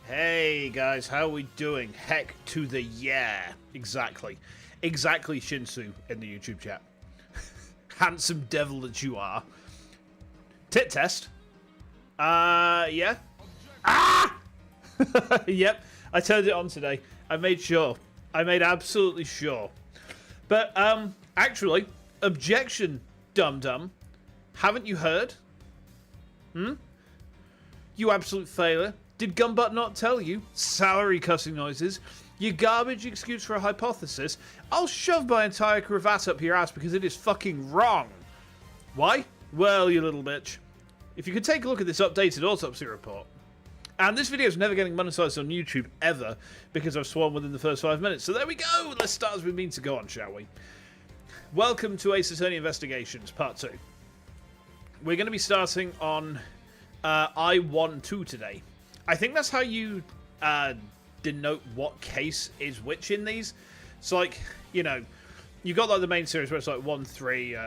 Hey guys, how are we doing? Heck to the yeah. Exactly. Exactly, Shinsu in the YouTube chat. Handsome devil that you are. Tit test. Yeah. Ah! Yep, I turned it on today. I made sure. I made absolutely sure. But, actually, objection, dumdum. Haven't you heard? You absolute failure. Did Gumbutt not tell you? Salary cussing noises. Your garbage excuse for a hypothesis. I'll shove my entire cravat up your ass because it is fucking wrong. Why? Well, you little bitch. If you could take a look at this updated autopsy report. And this video is never getting monetized on YouTube ever because I've sworn within the first 5 minutes. So there we go. Let's start as we mean to go on, shall we? Welcome to Ace Attorney Investigations, Part 2. We're going to be starting on I-1-2 today. I think that's how you denote what case is which in these. So, like, you know, you've got like the main series where it's like 1, 3,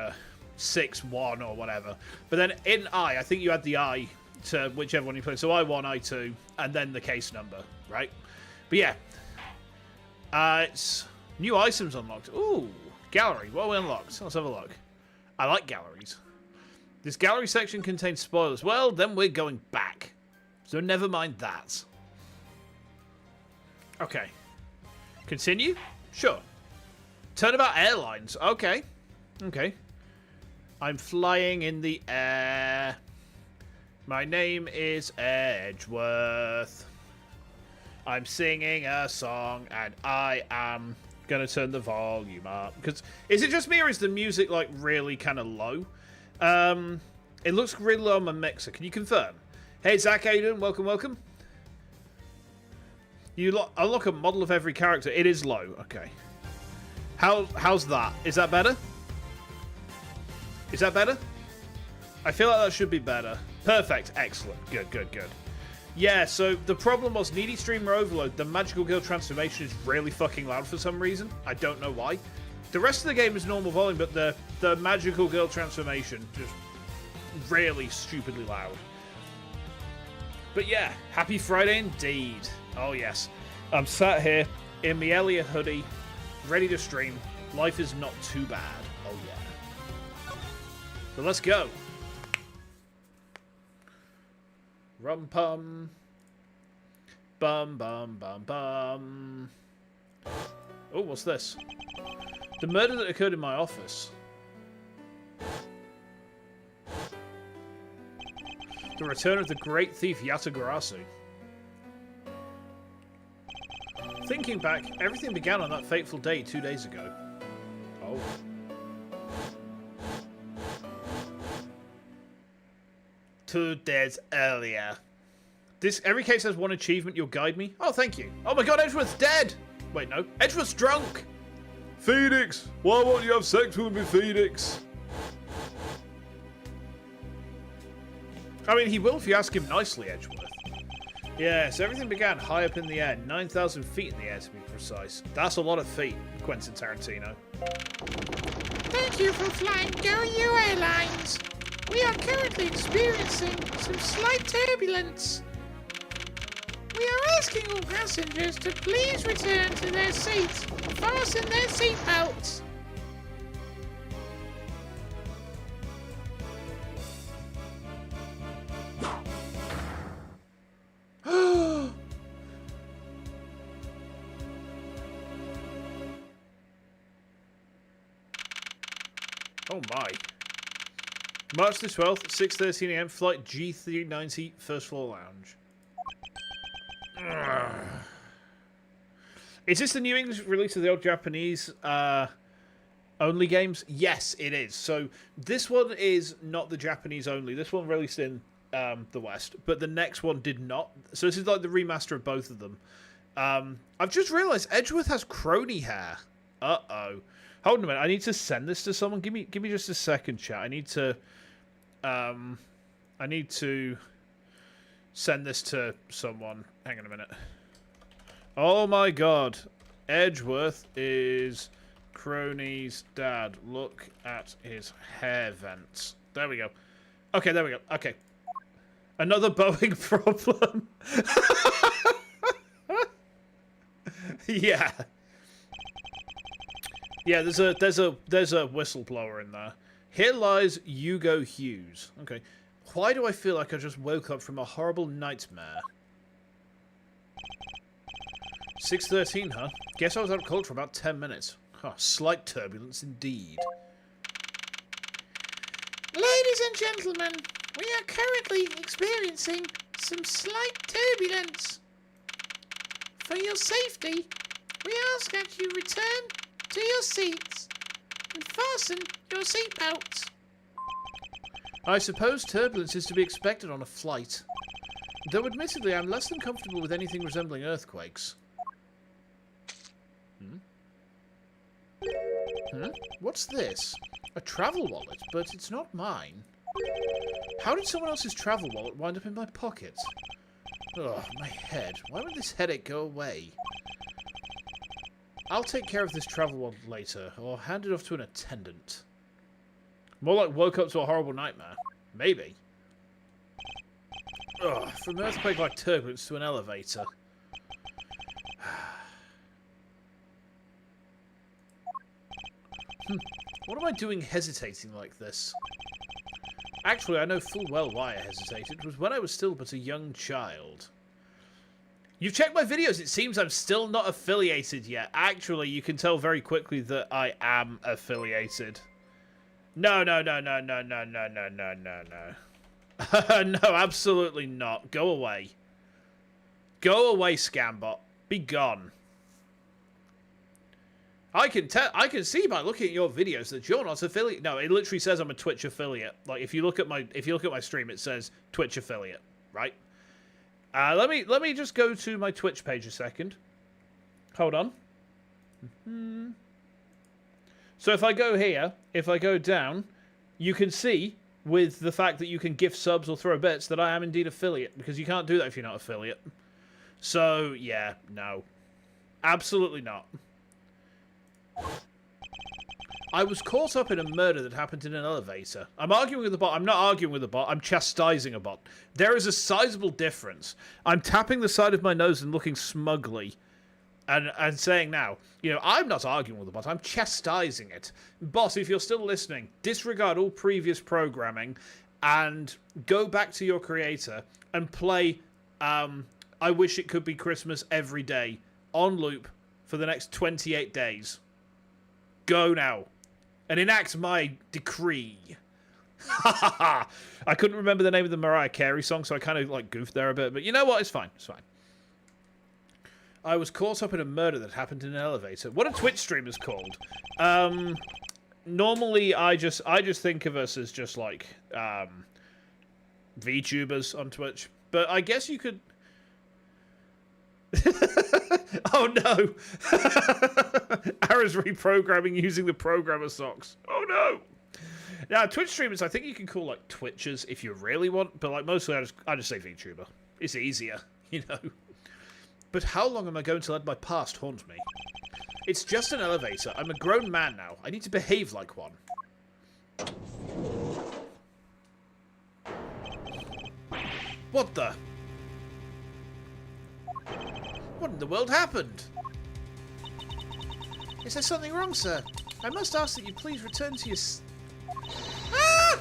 6, 1 or whatever. But then in I think you add the I to whichever one you play. So I-1, I-2, and then the case number, right? But yeah. It's new items unlocked. Ooh, gallery. What have we unlocked? Let's have a look. I like galleries. This gallery section contains spoilers. Well, then we're going back. So never mind that. Okay. Continue? Sure. Turnabout Airlines. Okay. Okay. I'm flying in the air. My name is Edgeworth. I'm singing a song and I am going to turn the volume up. Because is it just me or is the music like really kind of low? It looks really low on my mixer. Can you confirm? Hey Zach, how you doing? Welcome, welcome. You unlock a model of every character. It is low. Okay. How's that? Is that better? Is that better? I feel like that should be better. Perfect. Excellent. Good, good, good. Yeah, so the problem was Needy Streamer Overload. The Magical Girl transformation is really fucking loud for some reason. I don't know why. The rest of the game is normal volume, but the Magical Girl transformation just really stupidly loud. But yeah, happy Friday indeed. Oh yes. I'm sat here in my Elliot hoodie, ready to stream. Life is not too bad. Oh yeah. So let's go. Rum pum. Bum bum bum bum. Oh, what's this? The murder that occurred in my office. The return of the great thief Yatagarasu. Thinking back, everything began on that fateful day 2 days ago. Oh. 2 days earlier. Every case has one achievement. You'll guide me. Oh, thank you. Oh my god, Edgeworth's dead! Wait, no. Edgeworth's drunk! Phoenix! Why won't you have sex with me, Phoenix? I mean, he will if you ask him nicely, Edgeworth. Yeah, so everything began high up in the air. 9,000 feet in the air, to be precise. That's a lot of feet, Quentin Tarantino. Thank you for flying GoU Airlines. We are currently experiencing some slight turbulence. We are asking all passengers to please return to their seats and fasten their seatbelts. Oh my. March the 12th, 6:13 AM, flight G390, first floor lounge. Ugh. Is this the new English release of the old Japanese only games? Yes, it is. So this one is not the Japanese only. This one released in the West, but the next one did not. So this is like the remaster of both of them. I've just realized Edgeworth has crony hair. Uh-oh. Hold on a minute. I need to send this to someone. Give me just a second, chat. I need to send this to someone. Hang on a minute. Oh my god. Edgeworth is Crony's dad. Look at his hair vents. There we go. Okay, there we go. Okay. Another Boeing problem. Yeah. Yeah, there's a whistleblower in there. Here lies Hugo Hughes. Okay. Why do I feel like I just woke up from a horrible nightmare? 6:13, huh? Guess I was out cold for about 10 minutes. Huh, slight turbulence indeed. Ladies and gentlemen, we are currently experiencing some slight turbulence. For your safety, we ask that you return to your seats and fasten your seatbelts. I suppose turbulence is to be expected on a flight. Though admittedly I'm less than comfortable with anything resembling earthquakes. What's this? A travel wallet, but it's not mine. How did someone else's travel wallet wind up in my pocket? Ugh, my head. Why won't this headache go away? I'll take care of this travel wallet later, or hand it off to an attendant. More like woke up to a horrible nightmare. Maybe. Ugh, from earthquake like turbulence to an elevator. What am I doing hesitating like this? Actually, I know full well why I hesitated. It was when I was still but a young child. You've checked my videos. It seems I'm still not affiliated yet. Actually, you can tell very quickly that I am affiliated. No. No, absolutely not. Go away. Go away, Scambot. Be gone. I can see by looking at your videos that you're not affiliate. No, it literally says I'm a Twitch affiliate. Like if you look at my stream, it says Twitch affiliate, right? Let me just go to my Twitch page a second. Hold on. So if I go here, if I go down, you can see with the fact that you can gift subs or throw bits that I am indeed affiliate, because you can't do that if you're not affiliate. So yeah, no, absolutely not. I was caught up in a murder that happened in an elevator. I'm arguing with the bot. I'm not arguing with the bot. I'm chastising a bot. There is a sizable difference. I'm tapping the side of my nose and looking smugly and saying now, you know, I'm not arguing with the bot. I'm chastising it. Boss, if you're still listening, disregard all previous programming and go back to your creator and play I Wish It Could Be Christmas every day on loop for the next 28 days. Go now. And enact my decree. I couldn't remember the name of the Mariah Carey song, so I kind of like goofed there a bit. But you know what? It's fine. It's fine. I was caught up in a murder that happened in an elevator. What are Twitch streamers called? Normally, I just think of us as just like VTubers on Twitch. But I guess you could... Oh no! Ara's reprogramming using the programmer socks. Oh no! Now Twitch streamers, I think you can call like Twitchers if you really want, but like mostly I just say VTuber. It's easier, you know. But how long am I going to let my past haunt me? It's just an elevator. I'm a grown man now. I need to behave like one. What the? What in the world happened? Is there something wrong, sir? I must ask that you please return to your... Ah!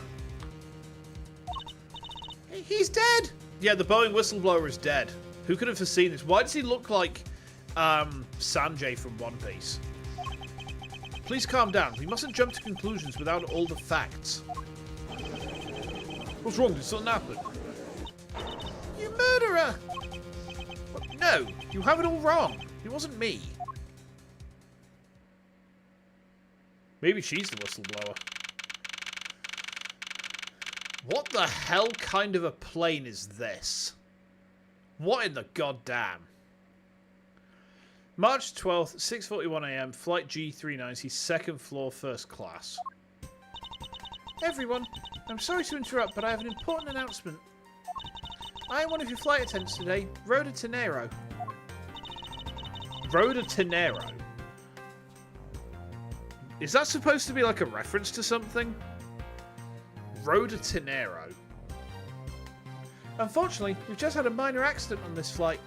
He's dead! Yeah, the Boeing whistleblower is dead. Who could have foreseen this? Why does he look like Sanjay from One Piece? Please calm down. We mustn't jump to conclusions without all the facts. What's wrong? Did something happen? You murderer! No, you have it all wrong. It wasn't me. Maybe she's the whistleblower. What the hell kind of a plane is this? What in the goddamn? March 12th, 6:41 AM, flight G390, second floor, first class. Everyone, I'm sorry to interrupt, but I have an important announcement. I am one of your flight attendants today, Rhoda Tenero. Rhoda Tenero? Is that supposed to be like a reference to something? Rhoda Tenero. Unfortunately, we've just had a minor accident on this flight.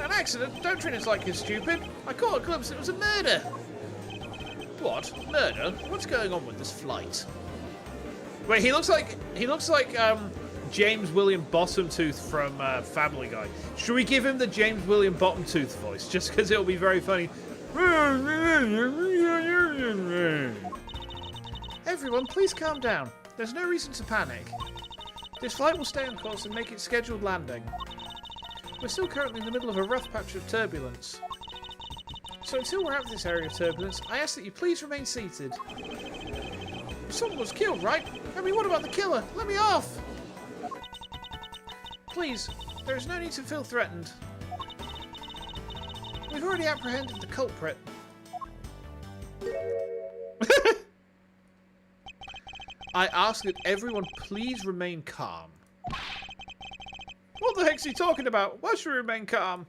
An accident. Don't treat us like you're stupid. I caught a glimpse. It was a murder. What? Murder? What's going on with this flight? Wait, he looks like James William Bottomtooth from Family Guy. Should we give him the James William Bottomtooth voice? Just because it'll be very funny. Everyone, please calm down. There's no reason to panic. This flight will stay on course and make its scheduled landing. We're still currently in the middle of a rough patch of turbulence. So until we're out of this area of turbulence, I ask that you please remain seated. Someone was killed, right? I mean, what about the killer? Let me off! Please, there is no need to feel threatened. We've already apprehended the culprit. I ask that everyone please remain calm. What the heck's he talking about? Why should we remain calm?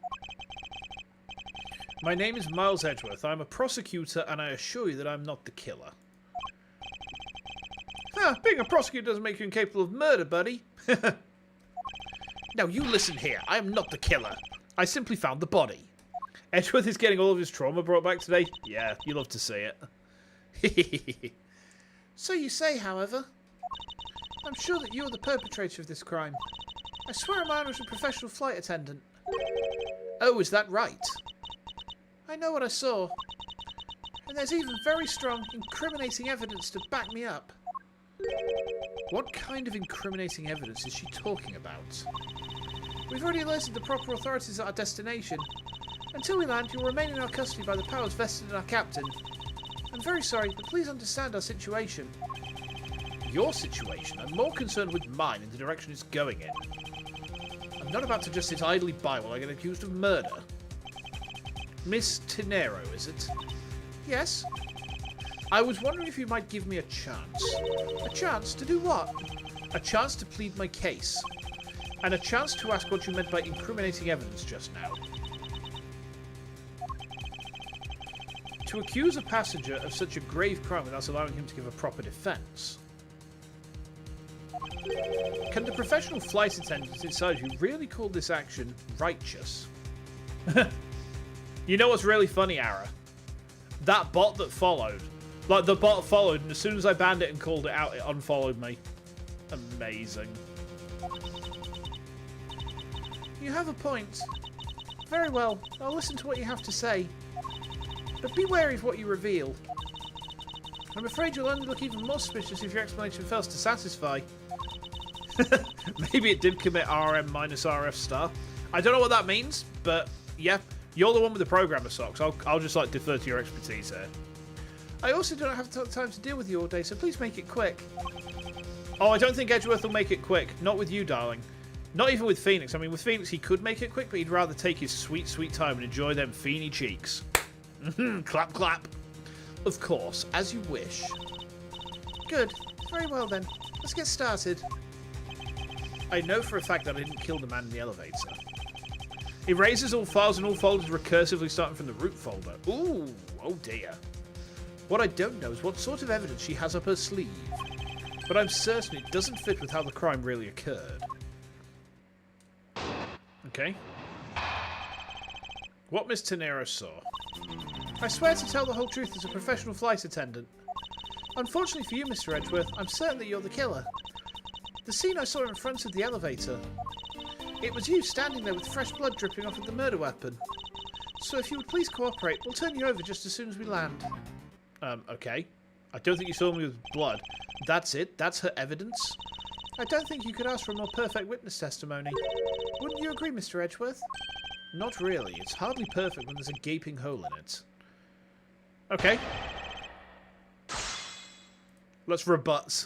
My name is Miles Edgeworth. I'm a prosecutor, and I assure you that I'm not the killer. Being a prosecutor doesn't make you incapable of murder, buddy. Now, you listen here. I am not the killer. I simply found the body. Edgeworth is getting all of his trauma brought back today. Yeah, you love to see it. So you say, however. I'm sure that you're the perpetrator of this crime. I swear mine was a professional flight attendant. Oh, is that right? I know what I saw. And there's even very strong, incriminating evidence to back me up. What kind of incriminating evidence is she talking about? We've already alerted the proper authorities at our destination. Until we land, you'll remain in our custody by the powers vested in our captain. I'm very sorry, but please understand our situation. Your situation? I'm more concerned with mine and the direction it's going in. I'm not about to just sit idly by while I get accused of murder. Miss Tenero, is it? Yes? I was wondering if you might give me a chance. A chance to do what? A chance to plead my case. And a chance to ask what you meant by incriminating evidence just now. To accuse a passenger of such a grave crime without allowing him to give a proper defence. Can the professional flight attendants inside you really call this action righteous? You know what's really funny, Ara? That bot that followed. Like, the bot followed, and as soon as I banned it and called it out, it unfollowed me. Amazing. You have a point. Very well, I'll listen to what you have to say. But be wary of what you reveal. I'm afraid you'll only look even more suspicious if your explanation fails to satisfy. Maybe it did commit RM minus RF star. I don't know what that means, but yeah, you're the one with the programmer socks. I'll just like defer to your expertise here. I also don't have time to deal with you all day, so please make it quick. Oh, I don't think Edgeworth will make it quick. Not with you, darling. Not even with Phoenix. I mean, with Phoenix, he could make it quick, but he'd rather take his sweet, sweet time and enjoy them Feeny cheeks. Clap, clap. Of course, as you wish. Good. Very well, then. Let's get started. I know for a fact that I didn't kill the man in the elevator. Erases all files and all folders recursively starting from the root folder. Ooh, oh dear. What I don't know is what sort of evidence she has up her sleeve. But I'm certain it doesn't fit with how the crime really occurred. Okay. What Miss Tenero saw. I swear to tell the whole truth as a professional flight attendant. Unfortunately for you, Mr. Edgeworth, I'm certain that you're the killer. The scene I saw in front of the elevator. It was you standing there with fresh blood dripping off of the murder weapon. So if you would please cooperate, we'll turn you over just as soon as we land. Okay. I don't think you saw me with blood. That's it? That's her evidence? I don't think you could ask for a more perfect witness testimony. Wouldn't you agree, Mr. Edgeworth? Not really. It's hardly perfect when there's a gaping hole in it. Okay. Let's rebut.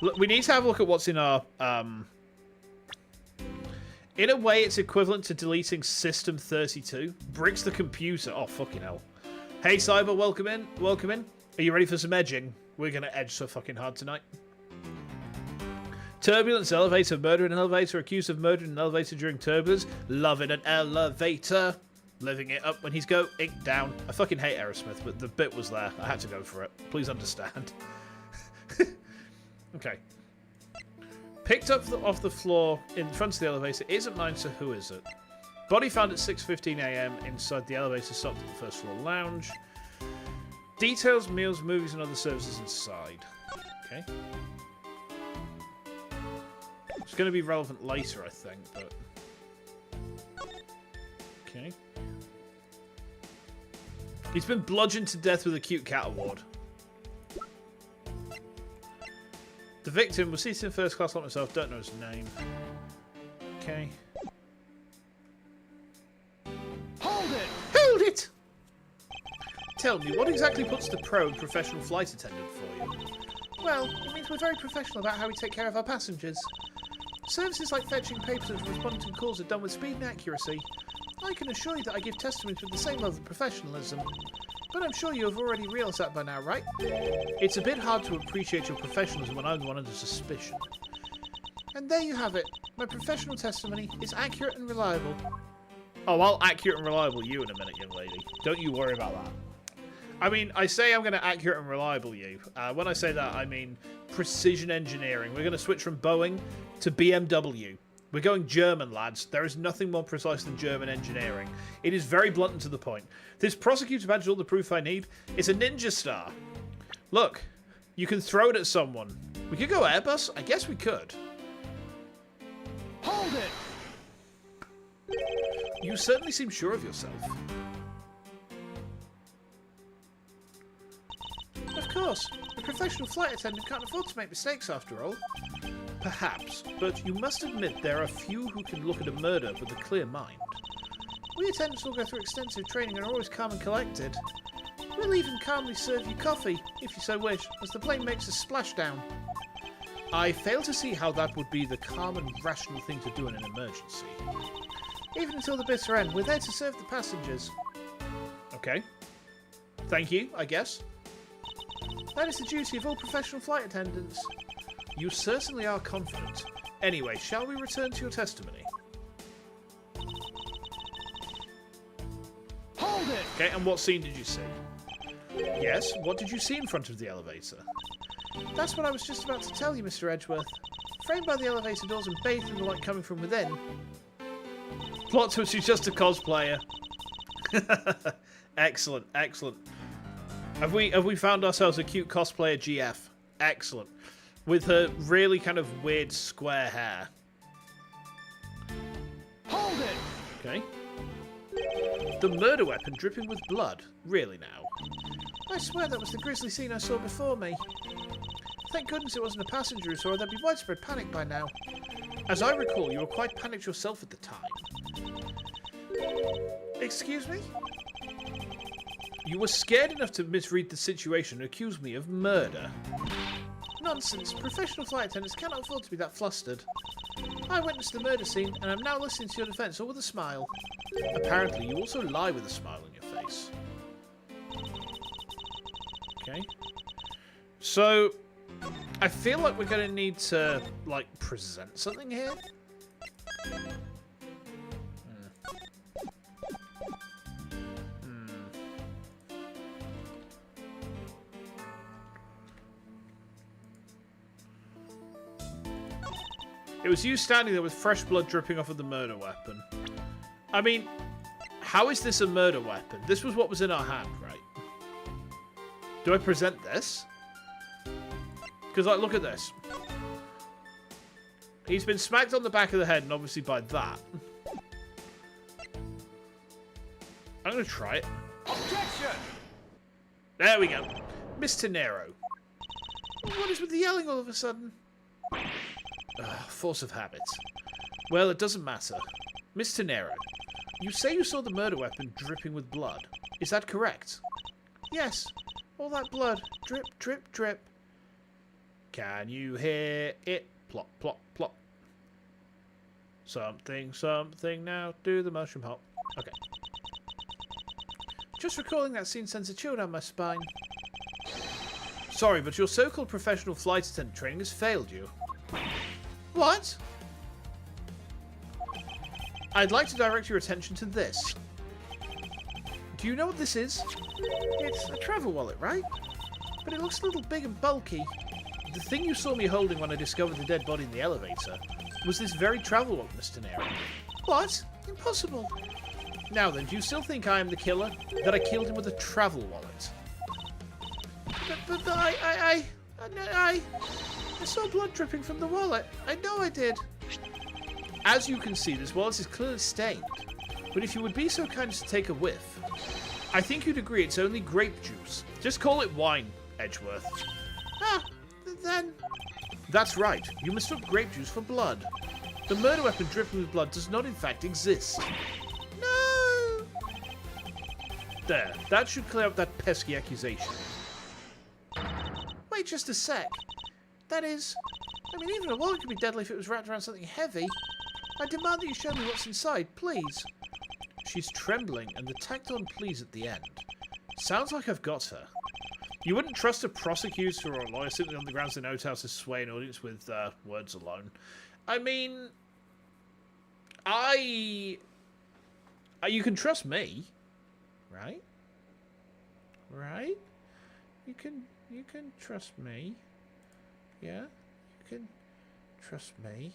Look, we need to have a look at what's in our... In a way, it's equivalent to deleting System 32. Bricks the computer. Oh, fucking hell. Hey, Cyber, welcome in. Welcome in. Are you ready for some edging? We're going to edge so fucking hard tonight. Turbulence, elevator, murder in an elevator, accused of murder in an elevator during turbulence, love in an elevator, living it up when he's going down. I fucking hate Aerosmith, but the bit was there. I had to go for it. Please understand. Okay. Picked up off the floor in front of the elevator. Isn't mine, so who is it? Body found at 6:15 a.m. inside the elevator stopped at the first floor lounge. Details, meals, movies, and other services inside. Okay. It's going to be relevant later, I think, but... Okay. He's been bludgeoned to death with a cute cat award. The victim was seated in first class like myself, don't know his name. Okay. Hold it! Hold it! Tell me, what exactly puts the pro in professional flight attendant for you? Well, it means we're very professional about how we take care of our passengers. Services like fetching papers and responding to calls are done with speed and accuracy. I can assure you that I give testimony with the same level of professionalism. But I'm sure you have already realised that by now, right? It's a bit hard to appreciate your professionalism when I'm the one under suspicion. And there you have it. My professional testimony is accurate and reliable. Oh, I'll accurate and reliable you in a minute, young lady. Don't you worry about that. I mean, I say I'm going to accurate and reliable you. When I say that, I mean precision engineering. We're going to switch from Boeing to BMW. We're going German, lads. There is nothing more precise than German engineering. It is very blunt and to the point. This prosecutor badge is all the proof I need. It's a ninja star. Look, you can throw it at someone. We could go Airbus? I guess we could. Hold it! You certainly seem sure of yourself. Of course. A professional flight attendant can't afford to make mistakes after all. Perhaps, but you must admit there are few who can look at a murder with a clear mind. We attendants all go through extensive training and are always calm and collected. We'll even calmly serve you coffee, if you so wish, as the plane makes a splashdown. I fail to see how that would be the calm and rational thing to do in an emergency. Even until the bitter end, we're there to serve the passengers. Okay. Thank you, I guess. That is the duty of all professional flight attendants. You certainly are confident. Anyway, shall we return to your testimony? Hold it! Okay, and what scene did you see? Yes, what did you see in front of the elevator? That's what I was just about to tell you, Mr. Edgeworth. Framed by the elevator doors and bathed in the light coming from within. Plot twist, she's just a cosplayer. Excellent, excellent. Have we found ourselves a cute cosplayer GF? Excellent. With her really kind of weird square hair. Hold it! Okay. The murder weapon dripping with blood. Really now? I swear that was the grisly scene I saw before me. Thank goodness it wasn't a passenger who saw it. There'd be widespread panic by now. As I recall, you were quite panicked yourself at the time. Excuse me? You were scared enough to misread the situation and accuse me of murder. Nonsense. Professional flight attendants cannot afford to be that flustered. I witnessed the murder scene, and I'm now listening to your defence, all with a smile. Apparently, you also lie with a smile on your face. Okay. So, I feel like we're going to need to, like, present something here. It was you standing there with fresh blood dripping off of the murder weapon. I mean, how is this a murder weapon? This was what was in our hand, right? Do I present this? Because, like, look at this. He's been smacked on the back of the head, and obviously by that. I'm going to try it. Objection! There we go. Mr. Nero. What is with the yelling all of a sudden? Force of habit. Well, it doesn't matter. Mr. Nero, you say you saw the murder weapon dripping with blood. Is that correct? Yes. All that blood. Drip, drip, drip. Can you hear it? Plop, plop, plop. Something, something now. Do the mushroom hop. Okay. Just recalling that scene sends a chill down my spine. Sorry, but your so-called professional flight attendant training has failed you. What? I'd like to direct your attention to this. Do you know what this is? It's a travel wallet, right? But it looks a little big and bulky. the thing you saw me holding when I discovered the dead body in the elevator was this very travel wallet, Mr. Nero. What? Impossible. Now then, do you still think I am the killer? That I killed him with a travel wallet? But I saw blood dripping from the wallet. I know I did. As you can see, this wallet is clearly stained. But if you would be so kind as to take a whiff, I think you'd agree it's only grape juice. Just call it wine, Edgeworth. Then... That's right. You mistook grape juice for blood. The murder weapon dripping with blood does not in fact exist. No! There. That should clear up that pesky accusation. Wait just a sec. That is... I mean, even a wallet could be deadly if it was wrapped around something heavy. I demand that you show me what's inside, please. She's trembling, and the tacked-on please at the end. Sounds like I've got her. You wouldn't trust a prosecutor or a lawyer simply on the grounds they know how to sway an audience with words alone. I mean... you can trust me. Right? Right? You can trust me. Yeah? You can trust me.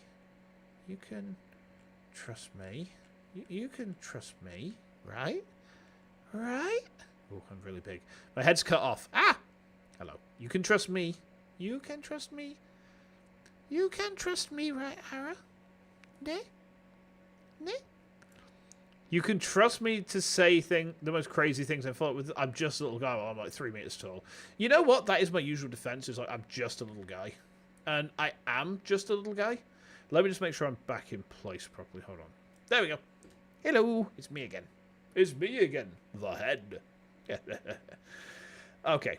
You can trust me. You can trust me. Right? Right? Oh, I'm really big. My head's cut off. Ah! Hello. You can trust me. You can trust me. You can trust me, right, Hara? Ne? Ne? You can trust me to say the most crazy things I thought with. I'm just a little guy. Well, I'm like 3 meters tall. You know what? That is my usual defense. Is like I'm just a little guy, and I am just a little guy. Let me just make sure I'm back in place properly. Hold on. There we go. Hello, it's me again. It's me again. The head. Okay.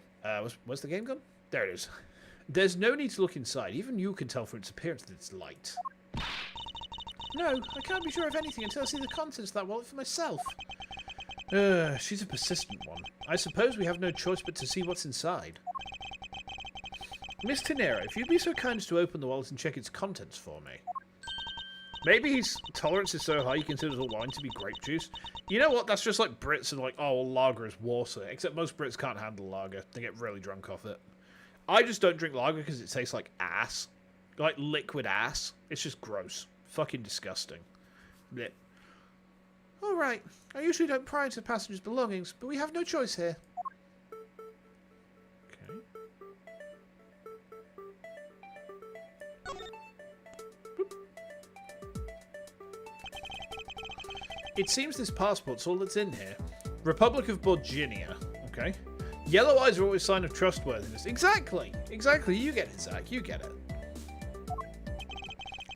Where's the game gone? There it is. There's no need to look inside. Even you can tell from its appearance that it's light. No, I can't be sure of anything until I see the contents of that wallet for myself. She's a persistent one. I suppose we have no choice but to see what's inside. Miss Tenera, if you'd be so kind as to open the wallet and check its contents for me. Maybe his tolerance is so high he considers all wine to be grape juice. You know what? That's just like Brits and like, oh, well, lager is water. Except most Brits can't handle lager. They get really drunk off it. I just don't drink lager because it tastes like ass. Like liquid ass. It's just gross. Fucking disgusting. Blech. All right. I usually don't pry into passengers' belongings, but we have no choice here. Okay. Boop. It seems this passport's all that's in here. Republic of Borginia. Okay. Yellow eyes are always a sign of trustworthiness. Exactly. Exactly. You get it, Zach. You get it.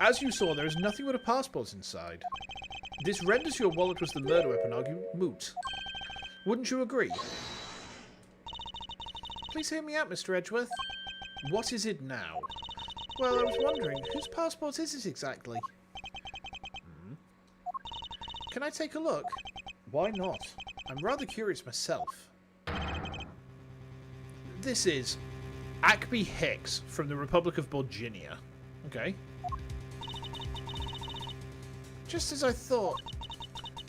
As you saw, there is nothing but a passport inside. This renders your wallet was the murder weapon argument moot. Wouldn't you agree? Please hear me out, Mr. Edgeworth. What is it now? Well, I was wondering, whose passport is it exactly? Can I take a look? Why not? I'm rather curious myself. This is Acme Hicks from the Republic of Borginia. Okay. Just as I thought.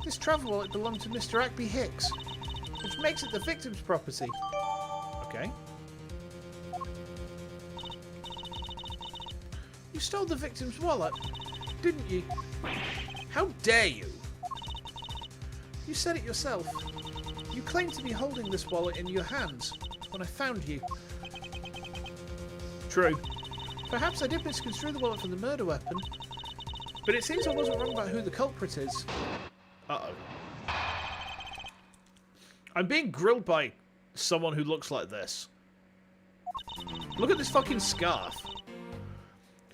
This travel wallet belonged to Mr. Acme Hicks, which makes it the victim's property. Okay. You stole the victim's wallet, didn't you? How dare you? You said it yourself. You claimed to be holding this wallet in your hands when I found you. True. Perhaps I did misconstrue the wallet for the murder weapon, but it seems I wasn't wrong about who the culprit is. Uh-oh. I'm being grilled by someone who looks like this. Look at this fucking scarf.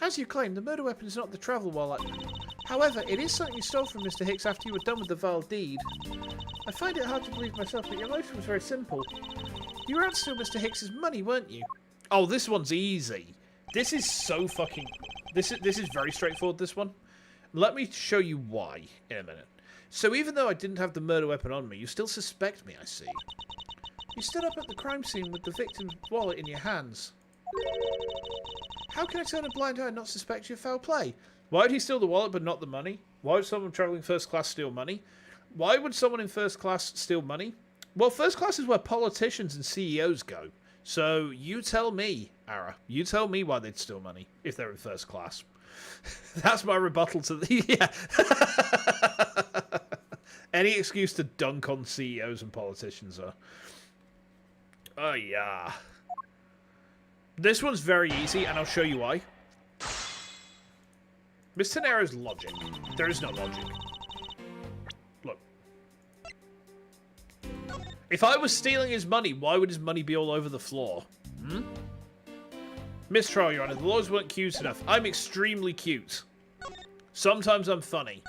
As you claim, the murder weapon is not the travel wallet. However, it is something you stole from Mr. Hicks after you were done with the vile deed. I find it hard to believe myself, but your motive was very simple. You were out to steal Mr. Hicks's money, weren't you? Oh, this one's easy. This is so fucking... This is very straightforward, this one. Let me show you why in a minute. So even though I didn't have the murder weapon on me, you still suspect me, I see. You stood up at the crime scene with the victim's wallet in your hands. How can I turn a blind eye and not suspect you of foul play? Why would he steal the wallet but not the money? Why would someone travelling first class steal money? Why would someone in first class steal money? Well, first class is where politicians and CEOs go. So you tell me, Ara. You tell me why they'd steal money if they're in first class. That's my rebuttal to the... Yeah. Any excuse to dunk on CEOs and politicians are... Oh, yeah. This one's very easy, and I'll show you why. Miss Tenero's logic. There is no logic. Look. If I was stealing his money, why would his money be all over the floor? Hmm? Mistrial, Your Honor. The laws weren't cute enough. I'm extremely cute. Sometimes I'm funny.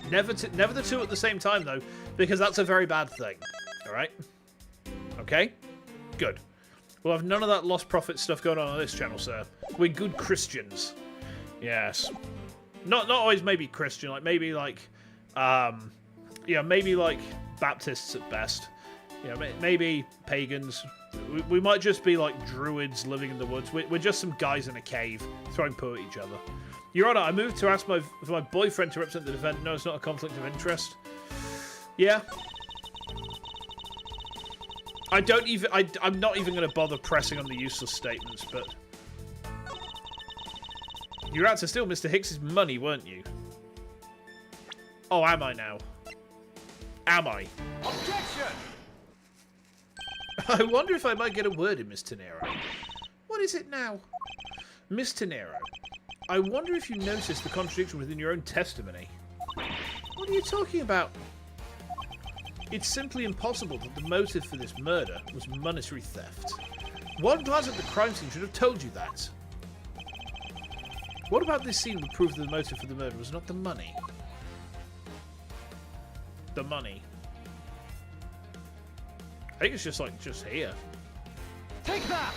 Never the two at the same time, though, because that's a very bad thing. Alright? Okay? Good. We'll have none of that lost profit stuff going on this channel, sir. We're good Christians. Yes. Not always maybe Christian, like maybe like, yeah, maybe like Baptists at best. You know, maybe pagans. We might just be like druids living in the woods. We're just some guys in a cave throwing poo at each other. Your Honor, I moved to ask for my boyfriend to represent the defendant. No, it's not a conflict of interest. Yeah. I'm not even going to bother pressing on the useless statements, but... You were out to steal Mr. Hicks's money, weren't you? Oh, am I now? Am I? Objection! I wonder if I might get a word in, Miss Tenero. What is it now? Miss Tenero, I wonder if you noticed the contradiction within your own testimony. What are you talking about? It's simply impossible that the motive for this murder was monetary theft. One glance at the crime scene should have told you that. What about this scene would prove that the motive for the murder was not the money? The money. I think it's just like, just here. Take that!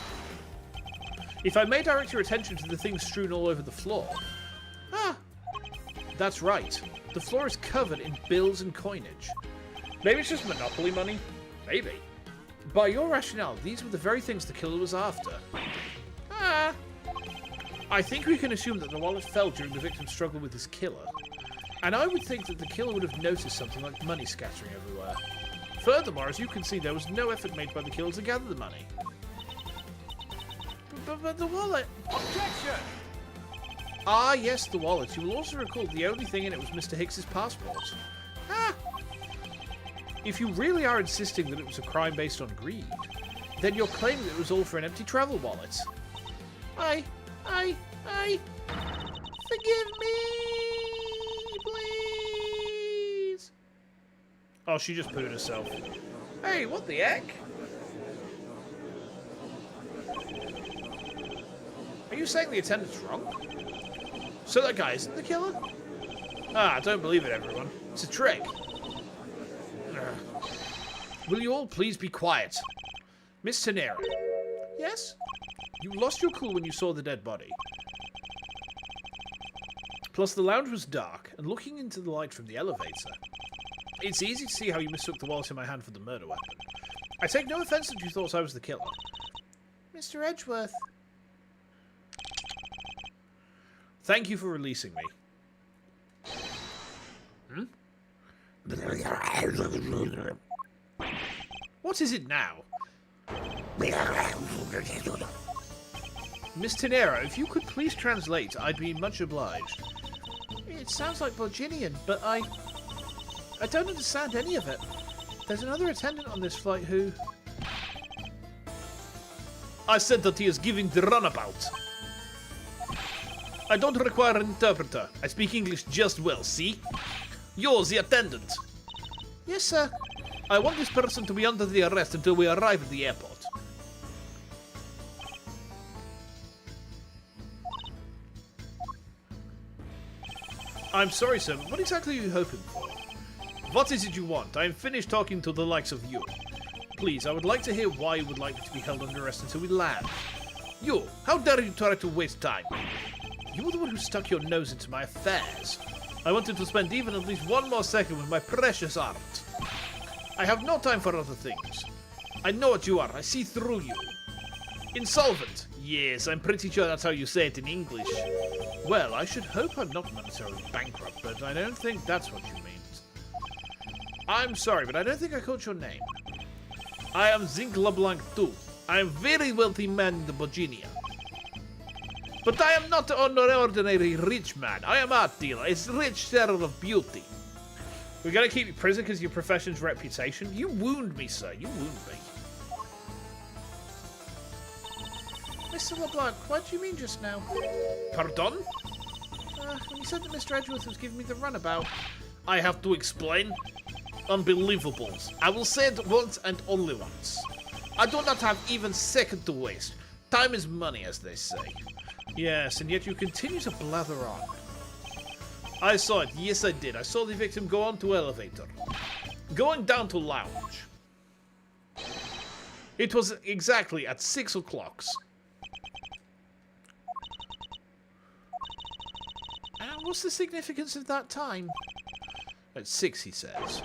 If I may direct your attention to the things strewn all over the floor. Ah! That's right. The floor is covered in bills and coinage. Maybe it's just Monopoly money? Maybe. By your rationale, these were the very things the killer was after. Ah! I think we can assume that the wallet fell during the victim's struggle with his killer. And I would think that the killer would have noticed something like money scattering everywhere. Furthermore, as you can see, there was no effort made by the killer to gather the money. But the wallet... Objection! Ah, yes, the wallet. You will also recall the only thing in it was Mr. Hicks's passport. Ah! If you really are insisting that it was a crime based on greed, then you're claiming that it was all for an empty travel wallet. Forgive me, please. Oh, she just put it herself. Hey, what the heck? Are you saying the attendant's wrong? So that guy isn't the killer? Ah, don't believe it, everyone. It's a trick. Will you all please be quiet? Miss Tenero. Yes? You lost your cool when you saw the dead body. Plus, the lounge was dark, and looking into the light from the elevator, it's easy to see how you mistook the wallet in my hand for the murder weapon. I take no offense that you thought I was the killer. Mr. Edgeworth. Thank you for releasing me. Hmm? What is it now? Miss Tenero, if you could please translate, I'd be much obliged. It sounds like Virginian, but I don't understand any of it. There's another attendant on this flight who... I said that he is giving the runabout. I don't require an interpreter. I speak English just well, see? You're the attendant. Yes, sir. I want this person to be under the arrest until we arrive at the airport. I'm sorry, sir, but what exactly are you hoping for? What is it you want? I am finished talking to the likes of you. Please, I would like to hear why you would like me to be held under arrest until we land. You, how dare you try to waste time? You were the one who stuck your nose into my affairs. I wanted to spend even at least one more second with my precious art. I have no time for other things. I know what you are. I see through you. Insolvent. Yes, I'm pretty sure that's how you say it in English. Well, I should hope I'm not monetarily bankrupt, but I don't think that's what you mean. I'm sorry, but I don't think I caught your name. I am Zinc LeBlanc too. I am a very wealthy man in the Virginia. But I am not an ordinary rich man. I am art dealer, a rich seller of beauty. We're going to keep you prison because of your profession's reputation? You wound me, sir. You wound me. Mr. LeBlanc, what do you mean just now? Pardon? When you said that Mr. Edgeworth was giving me the runabout. I have to explain? Unbelievables. I will say it once and only once. I do not have even a second to waste. Time is money, as they say. Yes, and yet you continue to blather on. I saw it. Yes, I did. I saw the victim go on to elevator. Going down to lounge. It was exactly at 6 o'clock. What's the significance of that time? At 6, he says.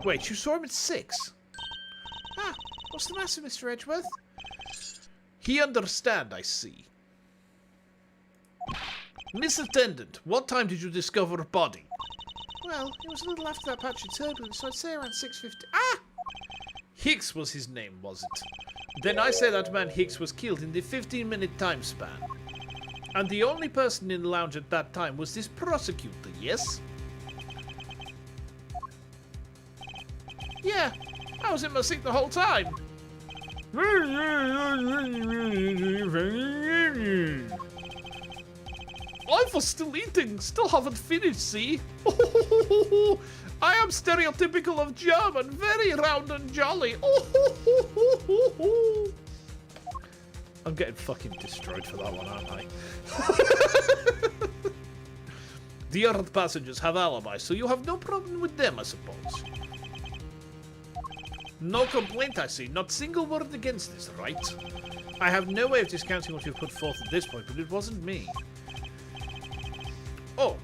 Wait, you saw him at 6? Ah, what's the matter, Mr. Edgeworth? He understand, I see. Miss Attendant, what time did you discover a body? Well, it was a little after that patch of turbulence, so I'd say around 6:50. Ah! Hicks was his name, was it? Then I say that man Hicks was killed in the 15-minute time span. And the only person in the lounge at that time was this prosecutor, yes? Yeah, I was in my seat the whole time. I was still eating, still haven't finished, see? I am stereotypical of German, very round and jolly. I'm getting fucking destroyed for that one, aren't I? The other passengers have alibis, so you have no problem with them, I suppose. No complaint, I see. Not single word against this, right? I have no way of discounting what you've put forth at this point, but it wasn't me. Oh,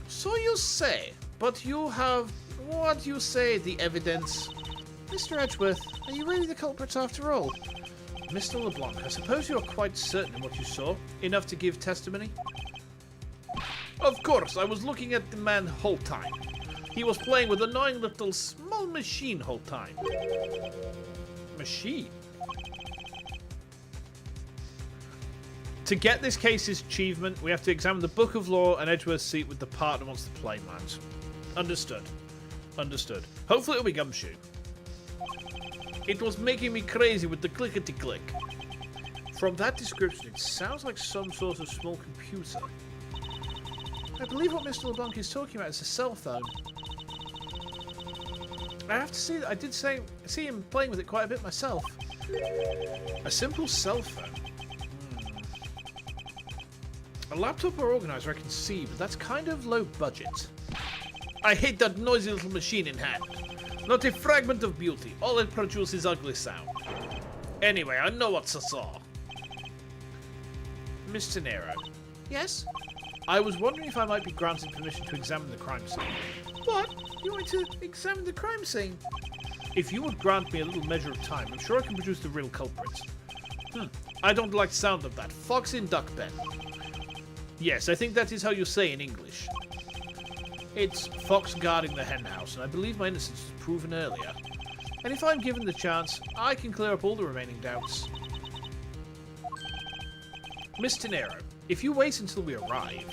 so you say, but you have, what you say, the evidence? Mr. Edgeworth, are you really the culprit after all? Mr. LeBlanc, I suppose you are quite certain in what you saw? Enough to give testimony? Of course, I was looking at the man whole time. He was playing with an annoying little small machine whole time. Machine? To get this case's achievement, we have to examine the Book of Law and Edgeworth's seat with the partner wants to play mount. Understood. Understood. Hopefully it'll be Gumshoe. It was making me crazy with the clickety-click. From that description, it sounds like some sort of small computer. I believe what Mr. LeBlanc is talking about is a cell phone. I have to say that I did see him playing with it quite a bit myself. A simple cell phone. A laptop or organizer I can see, but that's kind of low budget. I hate that noisy little machine in hand. Not a fragment of beauty. All it produces is ugly sound. Anyway, I know what I saw. Mr. Nero. Yes? I was wondering if I might be granted permission to examine the crime scene. What? You want to examine the crime scene? If you would grant me a little measure of time, I'm sure I can produce the real culprit. I don't like the sound of that. Fox in duck pen. Yes, I think that is how you say in English. It's fox guarding the hen house, and I believe my innocence was proven earlier. And if I'm given the chance, I can clear up all the remaining doubts. Mr. Nero, if you wait until we arrive,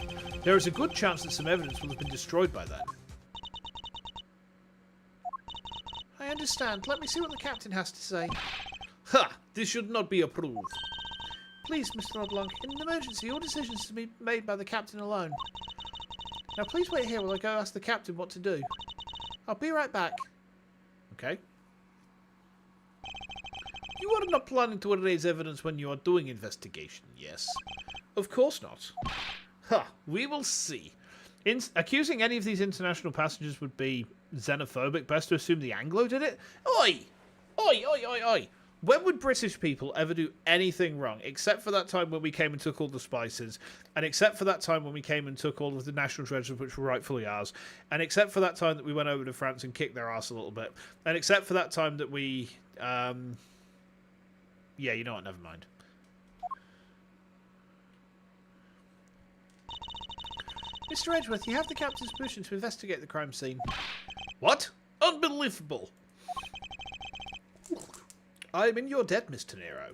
there is a good chance that some evidence will have been destroyed by then. I understand. Let me see what the captain has to say. Ha! This should not be approved. Please, Mr. LeBlanc, in an emergency, all decisions to be made by the captain alone. Now, please wait here while I go ask the captain what to do. I'll be right back. Okay. You are not planning to erase evidence when you are doing investigation, yes? Of course not. Ha! We will see. Accusing any of these international passengers would be xenophobic. Best to assume the Anglo did it. Oi! Oi, oi, oi, oi! When would British people ever do anything wrong, except for that time when we came and took all the spices, and except for that time when we came and took all of the national treasures which were rightfully ours, and except for that time that we went over to France and kicked their ass a little bit, and except for that time that we... yeah, you know what, never mind. Mr. Edgeworth, you have the captain's permission to investigate the crime scene. What? Unbelievable! I am in your debt, Mr. Nero.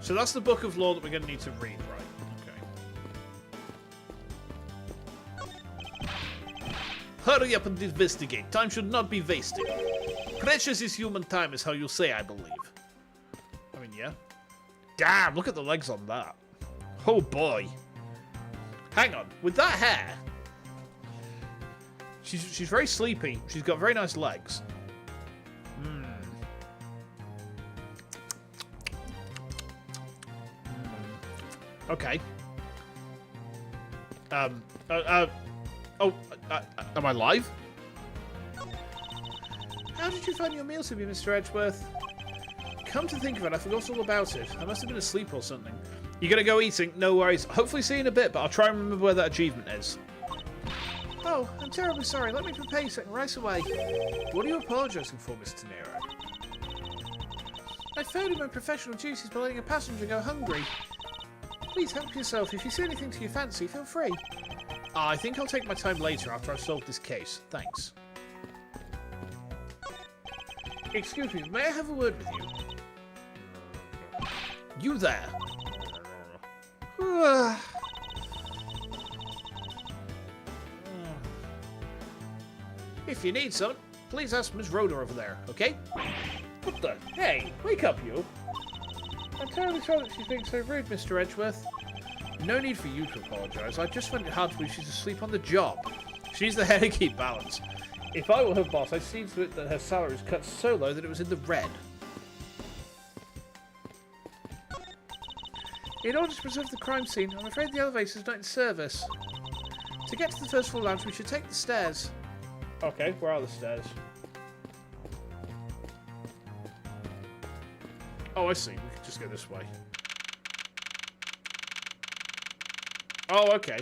So that's the book of law that we're going to need to read, right? Okay. Hurry up and investigate. Time should not be wasted. Precious is human time, is how you say, I believe. I mean, yeah. Damn, look at the legs on that. Oh, boy. Hang on. With that hair... She's very sleepy. She's got very nice legs. Okay. Am I live? How did you find your meal to be, Mr. Edgeworth? Come to think of it, I forgot all about it. I must have been asleep or something. You gonna go eating? No worries. Hopefully see you in a bit, but I'll try and remember where that achievement is. Oh, I'm terribly sorry. Let me prepare you something right away. What are you apologising for, Mr. Nero? I failed in my professional duties by letting a passenger go hungry. Please help yourself. If you see anything to your fancy, feel free. I think I'll take my time later after I've solved this case. Thanks. Excuse me, may I have a word with you? You there. If you need some, please ask Miss Rhoda over there, okay? What the? Hey, wake up, you. I'm terribly sorry that she's being so rude, Mr. Edgeworth. No need for you to apologise. I just find it hard to believe she's asleep on the job. She needs the hair to keep balance. If I were her boss, I'd see to it that her salary was cut so low that it was in the red. In order to preserve the crime scene, I'm afraid the elevator is not in service. To get to the first floor lounge, we should take the stairs. Okay, where are the stairs? Oh, I see. We can just go this way. Oh, okay.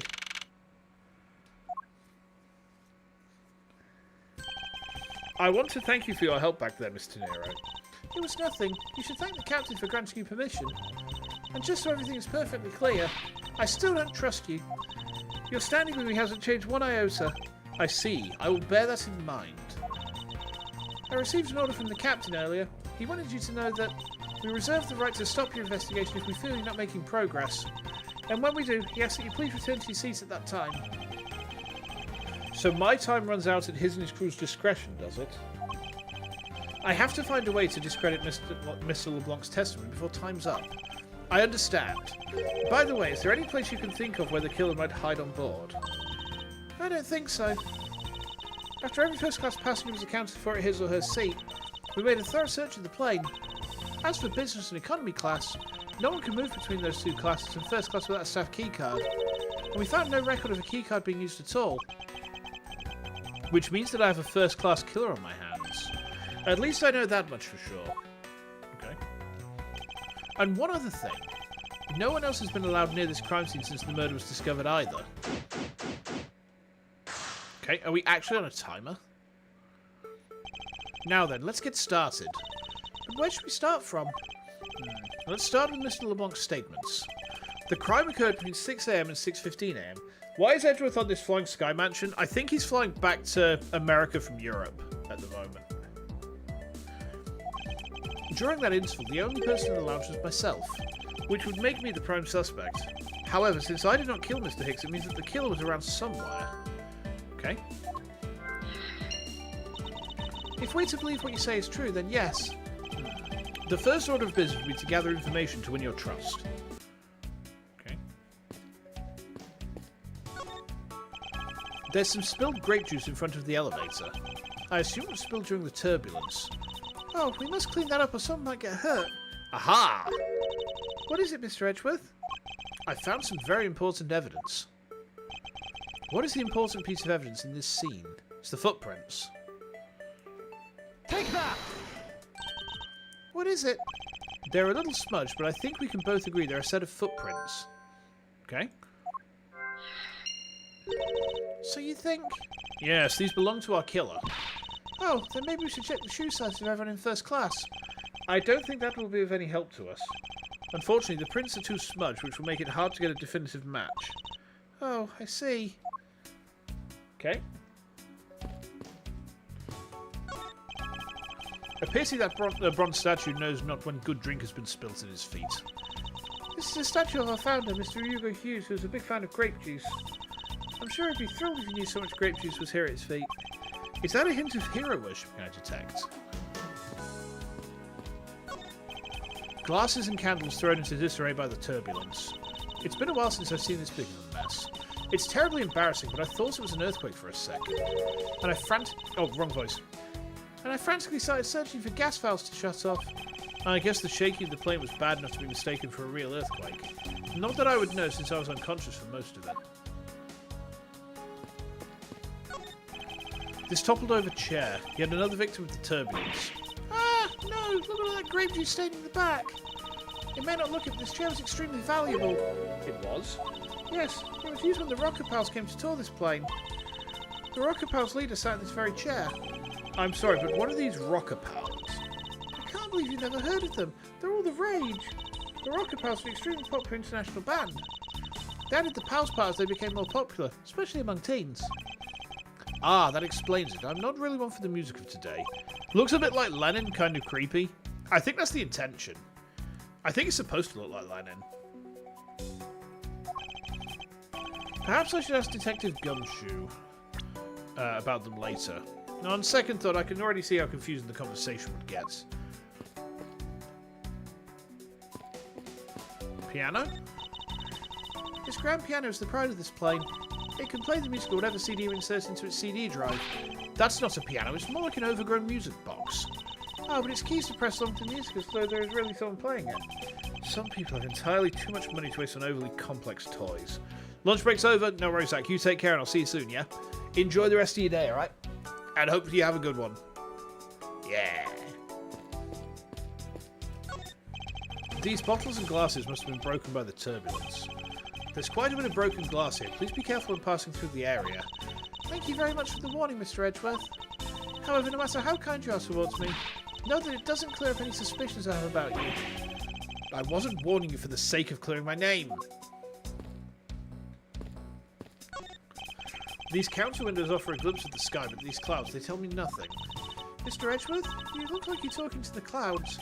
I want to thank you for your help back there, Mr. Nero. It was nothing. You should thank the captain for granting you permission. And just so everything is perfectly clear, I still don't trust you. Your standing with me hasn't changed one iota. I see. I will bear that in mind. I received an order from the captain earlier. He wanted you to know that we reserve the right to stop your investigation if we feel you're not making progress. And when we do, he asks that you please return to your seat at that time. So my time runs out at his and his crew's discretion, does it? I have to find a way to discredit Mr. LeBlanc's testimony before time's up. I understand. By the way, is there any place you can think of where the killer might hide on board? I don't think so. After every first-class passenger was accounted for at his or her seat, we made a thorough search of the plane. As for business and economy class, no one can move between those two classes and first class without a staff keycard. And we found no record of a keycard being used at all. Which means that I have a first-class killer on my hands. At least I know that much for sure. Okay. And one other thing. No one else has been allowed near this crime scene since the murder was discovered either. Okay, are we actually on a timer? Now then, let's get started. But where should we start from? Let's start with Mr. LeBlanc's statements. The crime occurred between 6 AM and 6:15 AM. Why is Edgeworth on this flying sky mansion? I think he's flying back to America from Europe at the moment. During that interval, the only person in the lounge was myself, which would make me the prime suspect. However, since I did not kill Mr. Hicks, it means that the killer was around somewhere. Okay. If we're to believe what you say is true, then yes. The first order of business would be to gather information to win your trust. Okay. There's some spilled grape juice in front of the elevator. I assume it was spilled during the turbulence. Oh, we must clean that up or someone might get hurt. Aha! What is it, Mr. Edgeworth? I found some very important evidence. What is the important piece of evidence in this scene? It's the footprints. Take that! What is it? They're a little smudged, but I think we can both agree they're a set of footprints. Okay? So you think... Yes, these belong to our killer. Oh, then maybe we should check the shoe size of everyone in first class. I don't think that will be of any help to us. Unfortunately, the prints are too smudged, which will make it hard to get a definitive match. Oh, I see. Okay. A pity that bronze statue knows not when good drink has been spilt at his feet. This is a statue of our founder, Mr. Hugo Hughes, who was a big fan of grape juice. I'm sure he'd be thrilled if he knew so much grape juice was here at his feet. Is that a hint of hero worshipping I detect? Glasses and candles thrown into disarray by the turbulence. It's been a while since I've seen this big of a mess. It's terribly embarrassing, but I thought it was an earthquake for a second. And wrong voice. And I frantically started searching for gas valves to shut off. I guess the shaking of the plane was bad enough to be mistaken for a real earthquake. Not that I would know, since I was unconscious for most of it. This toppled over chair. Yet another victim of the turbulence. Ah, no, look at all that grape juice stain in the back. It may not look it, but this chair was extremely valuable. It was? Yes, it was used when the Rocket Pals came to tour this plane. The Rocket Pals leader sat in this very chair. I'm sorry, but what are these rocker pals? I can't believe you've never heard of them. They're all the rage. The Rocket Pals were an extremely popular international band. They added the Pals part as they became more popular, especially among teens. Ah, that explains it. I'm not really one for the music of today. Looks a bit like Lennon, kind of creepy. I think that's the intention. I think it's supposed to look like Lennon. Perhaps I should ask Detective Gumshoe about them later. Now, on second thought, I can already see how confusing the conversation would get. Piano? This grand piano is the pride of this plane. It can play the music of whatever CD you insert into its CD drive. That's not a piano, it's more like an overgrown music box. Oh, but its keys to press along to the music as though there is really someone playing it. Some people have entirely too much money to waste on overly complex toys. Lunch break's over. No worries, Zach. You take care and I'll see you soon, yeah? Enjoy the rest of your day, alright? And hope you have a good one. Yeah. These bottles and glasses must have been broken by the turbulence. There's quite a bit of broken glass here. Please be careful when passing through the area. Thank you very much for the warning, Mr. Edgeworth. However, no matter how kind you are towards me, know that it doesn't clear up any suspicions I have about you. I wasn't warning you for the sake of clearing my name. These counter windows offer a glimpse of the sky, but these clouds, they tell me nothing. Mr. Edgeworth, you look like you're talking to the clouds.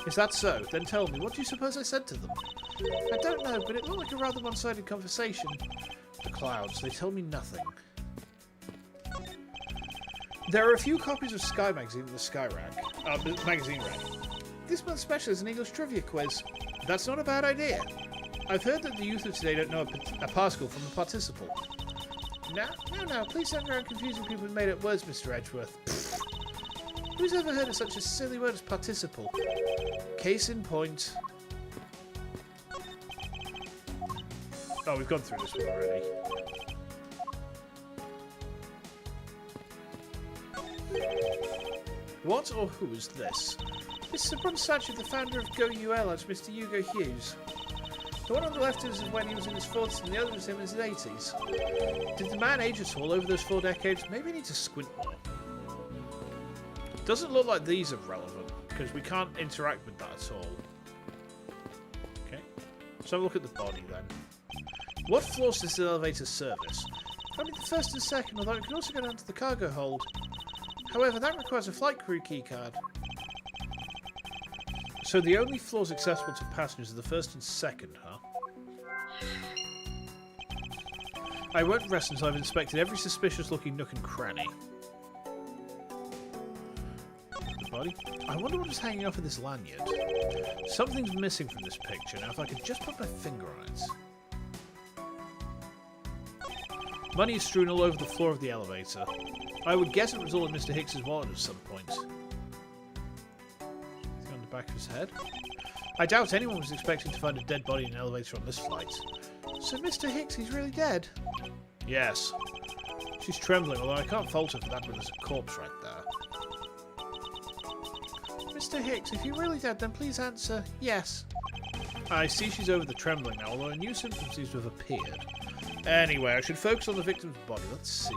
Is that so? Then tell me, what do you suppose I said to them? I don't know, but it looked like a rather one-sided conversation. The clouds, they tell me nothing. There are a few copies of Sky Magazine in the Sky Rack. Magazine rack. This month's special is an English trivia quiz. That's not a bad idea. I've heard that the youth of today don't know a particle from a participle. No, please don't go around confusing people who made up words, Mr. Edgeworth. Pfft. Who's ever heard of such a silly word as participle? Case in point. Oh, we've gone through this one already. What or who is this? This is a bronze statue of the founder of gioer, that's Mr. Hugo Hughes. The one on the left is when he was in his 40s and the other was him in his 80s. Did the man age us all over those 4 decades? Maybe I need to squint more. Doesn't look like these are relevant, because we can't interact with that at all. Okay. Let's have a look at the body then. What floors does the elevator service? Only the first and second, although it can also go down to the cargo hold. However, that requires a flight crew keycard. So the only floors accessible to passengers are the first and second, huh? I won't rest until I've inspected every suspicious-looking nook and cranny. The body? I wonder what is hanging off of this lanyard. Something's missing from this picture. Now, if I could just put my finger on it. Money is strewn all over the floor of the elevator. I would guess it was all in Mr. Hicks's wallet at some point. On the back of his head? I doubt anyone was expecting to find a dead body in an elevator on this flight. So Mr. Hicks, he's really dead? Yes. She's trembling, although I can't fault her for that when there's a corpse right there. Mr. Hicks, if you're really dead, then please answer yes. I see she's over the trembling now, although a new symptom seems to have appeared. Anyway, I should focus on the victim's body. Let's see.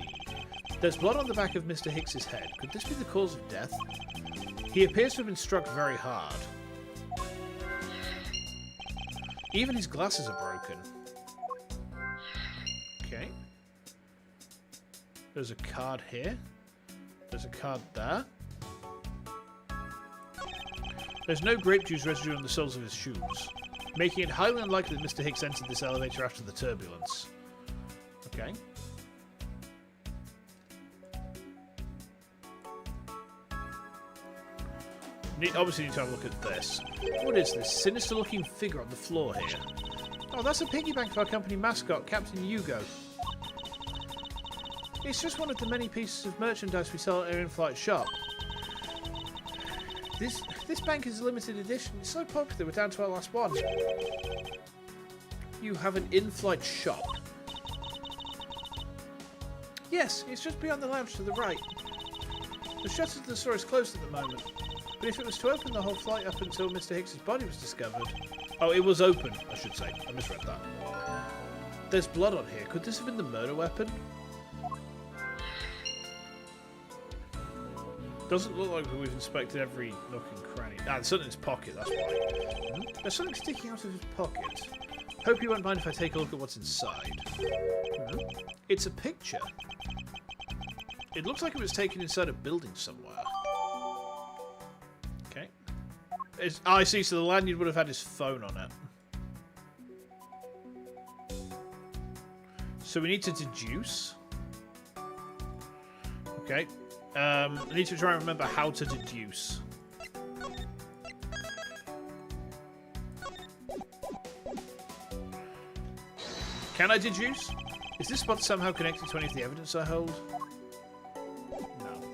There's blood on the back of Mr. Hicks's head. Could this be the cause of death? He appears to have been struck very hard. Even his glasses are broken. Okay. There's a card here. There's a card there. There's no grape juice residue on the soles of his shoes. making it highly unlikely that Mr. Hicks entered this elevator after the turbulence. Okay. Obviously need to have a look at this. What is this sinister-looking figure on the floor here? Oh, that's a piggy bank of our company mascot, Captain Hugo. It's just one of the many pieces of merchandise we sell at our in-flight shop. This bank is a limited edition. It's so popular, we're down to our last one. You have an in-flight shop? Yes, it's just beyond the lounge to the right. The shutter to the store is closed at the moment. But if it was to open the whole flight up until Mr. Hicks's body was discovered... Oh, it was open, I should say. I misread that. There's blood on here. Could this have been the murder weapon? Doesn't look like we've inspected every nook and cranny. Ah, there's something in his pocket, that's why. There's something sticking out of his pocket. Hope you won't mind if I take a look at what's inside. It's a picture. It looks like it was taken inside a building somewhere. Okay. I see, so the lanyard would have had his phone on it. So we need to deduce. Okay. I need to try and remember how to deduce. Can I deduce? Is this spot somehow connected to any of the evidence I hold? No.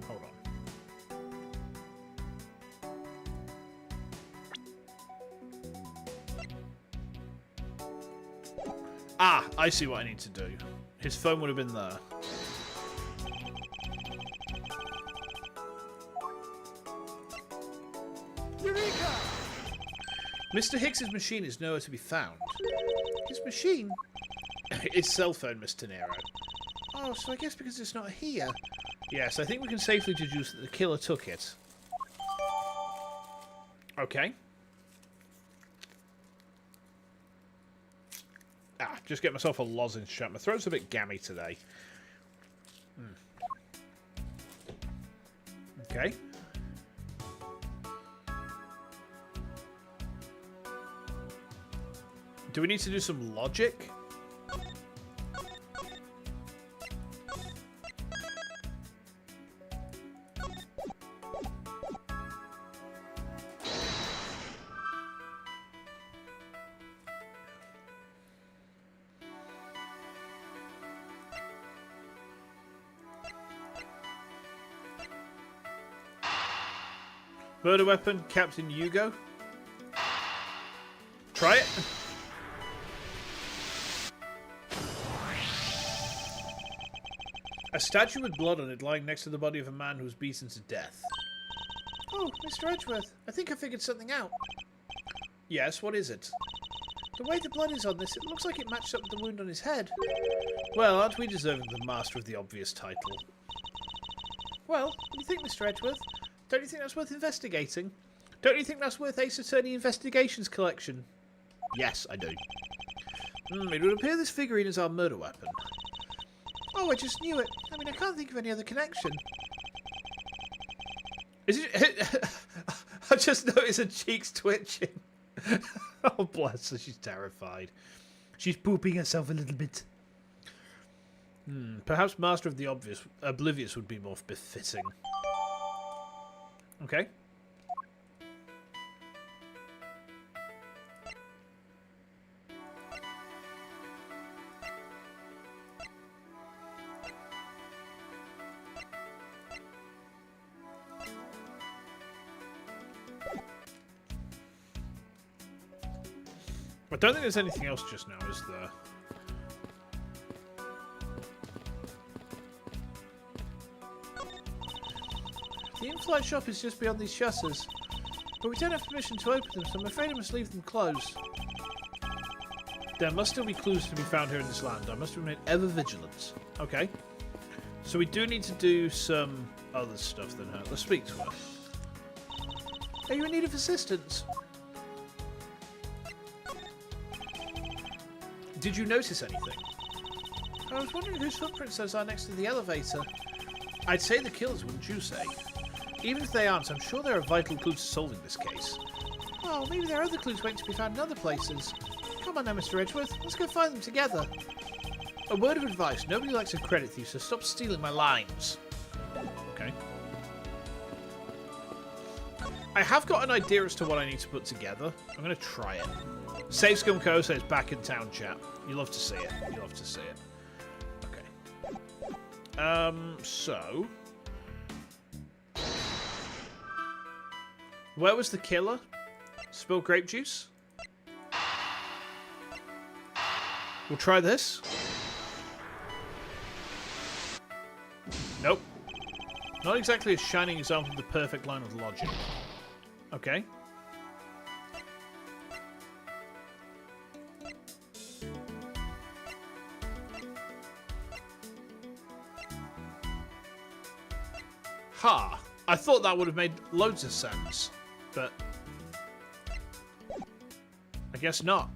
Hold on. Ah, I see what I need to do. His phone would have been there. Eureka! Mr. Hicks's machine is nowhere to be found. His machine? His cell phone, Mr. Nero. Oh, so I guess because it's not here. Yes, I think we can safely deduce that the killer took it. Okay. Ah, just get myself a lozenge shot. My throat's a bit gammy today. Okay. Do we need to do some logic? Murder weapon, Captain Hugo. Try it. A statue with blood on it lying next to the body of a man who was beaten to death. Oh, Mr. Edgeworth, I think I figured something out. Yes, what is it? The way the blood is on this, it looks like it matched up with the wound on his head. Well, aren't we deserving the Master of the Obvious title? Well, what do you think, Mr. Edgeworth? Don't you think that's worth investigating? Don't you think that's worth Ace Attorney Investigations collection? Yes, I do. It would appear this figurine is our murder weapon. Oh, I just knew it. I mean, I can't think of any other connection. Is it... I just noticed her cheeks twitching. Oh, bless her. She's terrified. She's pooping herself a little bit. Perhaps Master of the Oblivious would be more befitting. Okay. I don't think there's anything else just now, is there? The in-flight shop is just beyond these shutters, but we don't have permission to open them, so I'm afraid I must leave them closed. There must still be clues to be found here in this land. I must remain ever vigilant. Okay. So we do need to do some other stuff than her. Let's speak to her. Are you in need of assistance? Did you notice anything? I was wondering whose footprints those are next to the elevator. I'd say the killers, wouldn't you say? Even if they aren't, I'm sure they're a vital clue to solving this case. Oh, Oh, maybe there are other clues waiting to be found in other places. Come on now, Mr. Edgeworth. Let's go find them together. A word of advice. Nobody likes a credit thief, so stop stealing my lines. Okay. I have got an idea as to what I need to put together. I'm going to try it. Save Scum Co. says back in town chat. You love to see it. You love to see it. Okay. So... Where was the killer? Spill grape juice? We'll try this. Nope. Not exactly a shining example of the perfect line of logic. Okay. Ha! I thought that would have made loads of sense, but I guess not.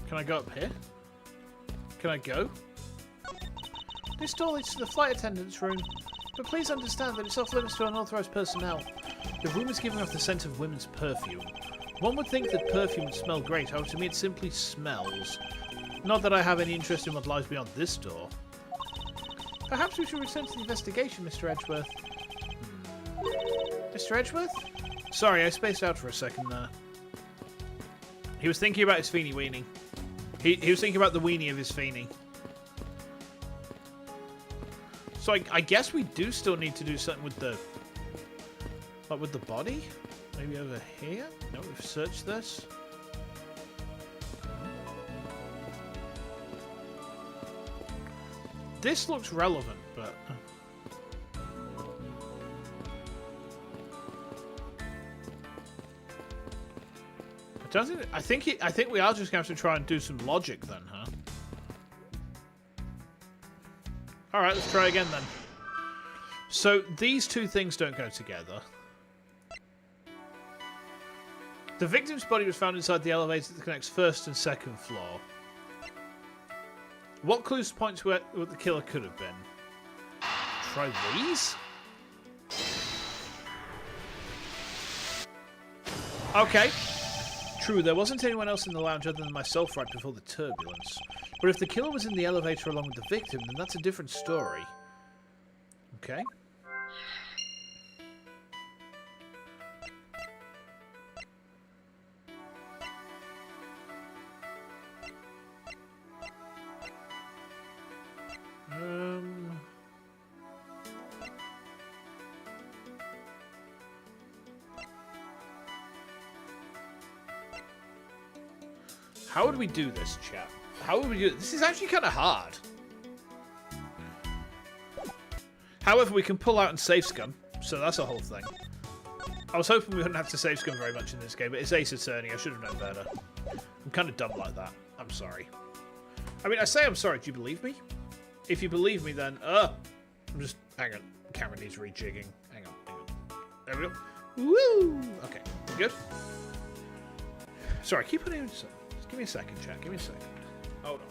Can I go up here? Can I go? This door leads to the flight attendant's room, but please understand that it's off limits to unauthorized personnel. The room is giving off the scent of women's perfume. One would think that perfume would smell great, however to me it simply smells. Not that I have any interest in what lies beyond this door. Perhaps we should return to the investigation, Mr. Edgeworth. Mr. Edgeworth? Sorry, I spaced out for a second there. He was thinking about his feeny weenie. He was thinking about the weenie of his feeny. So I guess we do still need to do something with the... Like with the body? Maybe over here? No, we've searched this. This looks relevant, but... I think we are just going to have to try and do some logic then, huh? Alright, let's try again then. So, these two things don't go together. The victim's body was found inside the elevator that connects first and second floor. What clues point to what the killer could have been? Try these? Okay. True, there wasn't anyone else in the lounge other than myself right before the turbulence. But if the killer was in the elevator along with the victim, then that's a different story. Okay. How would we do this, chat? How would we do it? This is actually kind of hard. However, we can pull out and save scum, so that's a whole thing. I was hoping we wouldn't have to save scum very much in this game, but it's Ace Attorney. I should have known better. I'm kind of dumb like that. I'm sorry. I mean, I say I'm sorry. Do you believe me? If you believe me, then... I'm just... Hang on. The camera needs rejigging. Hang on. Hang on. There we go. Woo! Okay. We good? Sorry, keep putting it... Give me a second, chat. Give me a second. Hold on.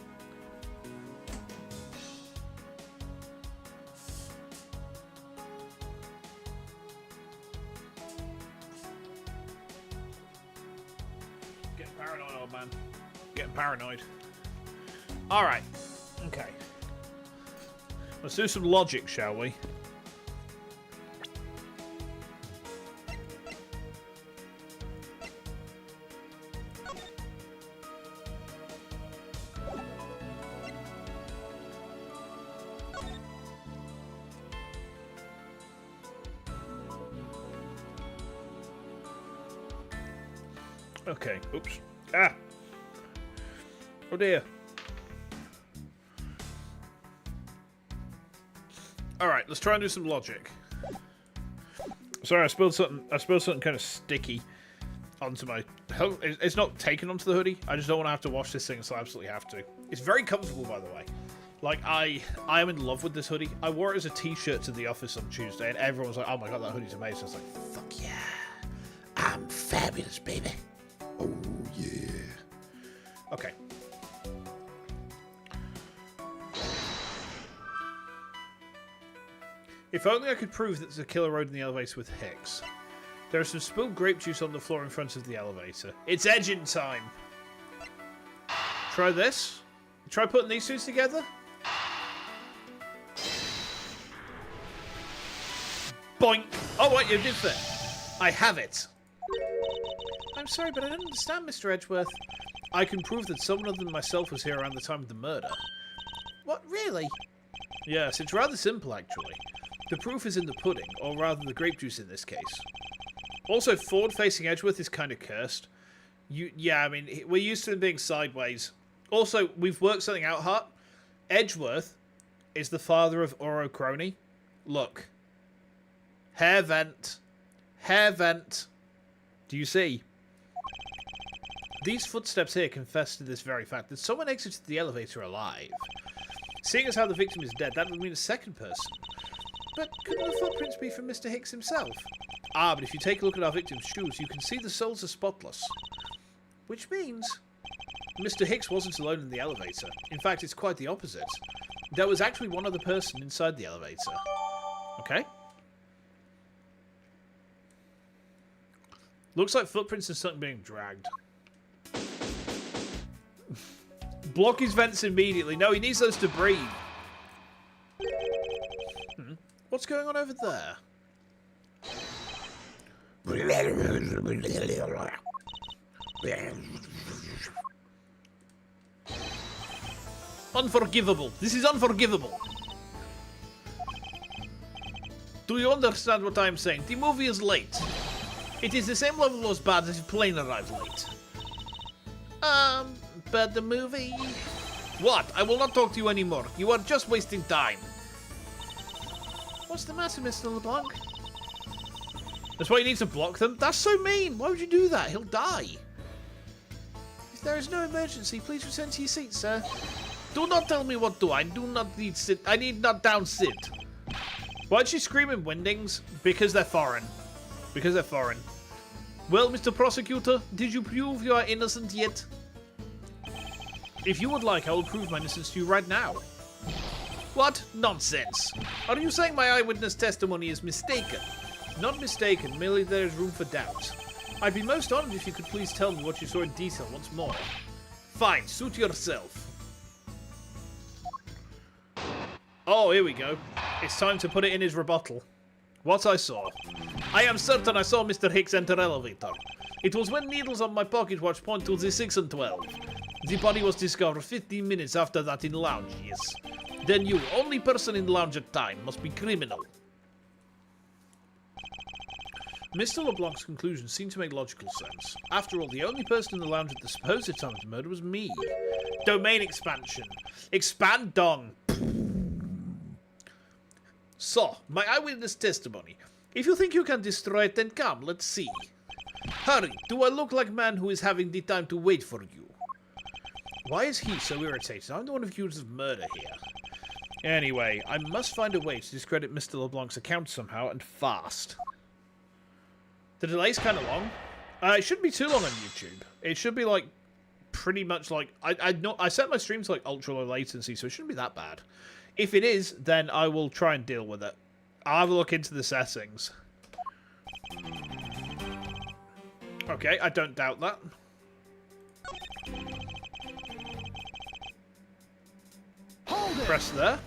Getting paranoid, old man. Getting paranoid. Alright. Okay. Let's do some logic, shall we? Okay, oops. Ah! Oh dear. Alright, let's try and do some logic. Sorry, I spilled something kind of sticky onto my... It's not taken onto the hoodie. I just don't want to have to wash this thing, so I absolutely have to. It's very comfortable, by the way. Like, I am in love with this hoodie. I wore it as a t-shirt to the office on Tuesday, and everyone was like, oh my god, that hoodie's amazing. I was like, fuck yeah. I'm fabulous, baby. Oh, yeah. Okay. If only I could prove that the killer rode in the elevator with Hicks. There is some spilled grape juice on the floor in front of the elevator. It's edging time. Try this. Try putting these two together. Boink. Oh, what you did there. I have it. I'm sorry, but I don't understand, Mr. Edgeworth. I can prove that someone other than myself was here around the time of the murder. What, really? Yes, it's rather simple, actually. The proof is in the pudding, or rather the grape juice in this case. Also, forward-facing Edgeworth is kind of cursed. Yeah, I mean, we're used to him being sideways. Also, we've worked something out, Hart. Edgeworth is the father of Oro Crony. Look. Hair vent. Hair vent. Do you see? These footsteps here confess to this very fact that someone exited the elevator alive. Seeing as how the victim is dead, that would mean a second person. But couldn't the footprints be from Mr. Hicks himself? Ah, but if you take a look at our victim's shoes, you can see the soles are spotless. Which means... Mr. Hicks wasn't alone in the elevator. In fact, it's quite the opposite. There was actually one other person inside the elevator. Okay? Looks like footprints of something being dragged. Block his vents immediately. No, he needs those to breathe. What's going on over there? Unforgivable. This is unforgivable. Do you understand what I'm saying? The movie is late. It is the same level as bad as if plane arrived late. But the movie... What? I will not talk to you anymore. You are just wasting time. What's the matter, Mr. LeBlanc? That's why you need to block them? That's so mean. Why would you do that? He'll die. If there is no emergency, please return to your seat, sir. Do not tell me what to. I do not need sit. I need not down sit. Why'd she scream in Windings? Because they're foreign. Because they're foreign. Well, Mr. Prosecutor, did you prove you are innocent yet? If you would like, I will prove my innocence to you right now. What? Nonsense. Are you saying my eyewitness testimony is mistaken? Not mistaken, merely there is room for doubt. I'd be most honored if you could please tell me what you saw in detail once more. Fine, suit yourself. Oh, here we go. It's time to put it in his rebuttal. What I saw. I am certain I saw Mr. Hicks enter elevator. It was when needles on my pocket watch point to the 6 and 12. The body was discovered 15 minutes after that in lounge, yes. Then you, only person in lounge at time, must be criminal. Mr. LeBlanc's conclusions seem to make logical sense. After all, the only person in the lounge at the supposed time of the murder was me. Domain expansion. Expand dong. So, my eyewitness testimony. If you think you can destroy it, then come, let's see. Hurry, do I look like a man who is having the time to wait for you? Why is he so irritated? I'm the one who accused of murder here. Anyway, I must find a way to discredit Mr. LeBlanc's account somehow, and fast. The delay's kind of long. It shouldn't be too long on YouTube. It should be like, pretty much like, I set my stream to like ultra low latency, so it shouldn't be that bad. If it is, then I will try and deal with it. I'll have a look into the settings. Okay, I don't doubt that. Hold it! Press there.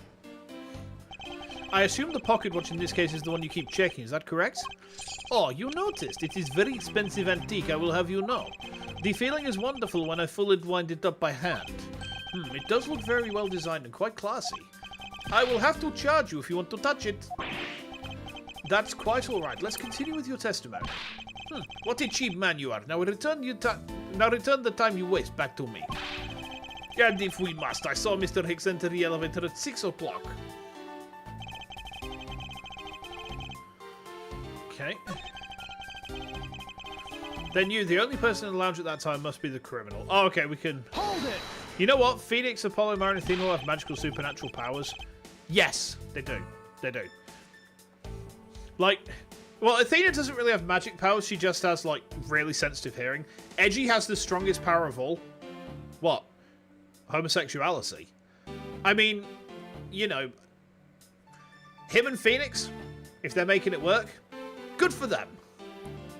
I assume the pocket watch in this case is the one you keep checking, is that correct? Oh, you noticed. It is very expensive antique, I will have you know. The feeling is wonderful when I fully wind it up by hand. It does look very well designed and quite classy. I will have to charge you if you want to touch it. That's quite alright. Let's continue with your testimony. What a cheap man you are. Now return the time you waste back to me. And if we must, I saw Mr. Hicks enter the elevator at 6 o'clock. Okay. Then you, the only person in the lounge at that time, must be the criminal. Oh, okay, we can... Hold it! You know what? Phoenix, Apollo, Mare, and Athena all have magical supernatural powers. Yes, they do. They do. Like... Well, Athena doesn't really have magic powers. She just has, like, really sensitive hearing. Edgy has the strongest power of all. What? Homosexuality. I mean, you know... Him and Phoenix, if they're making it work, good for them.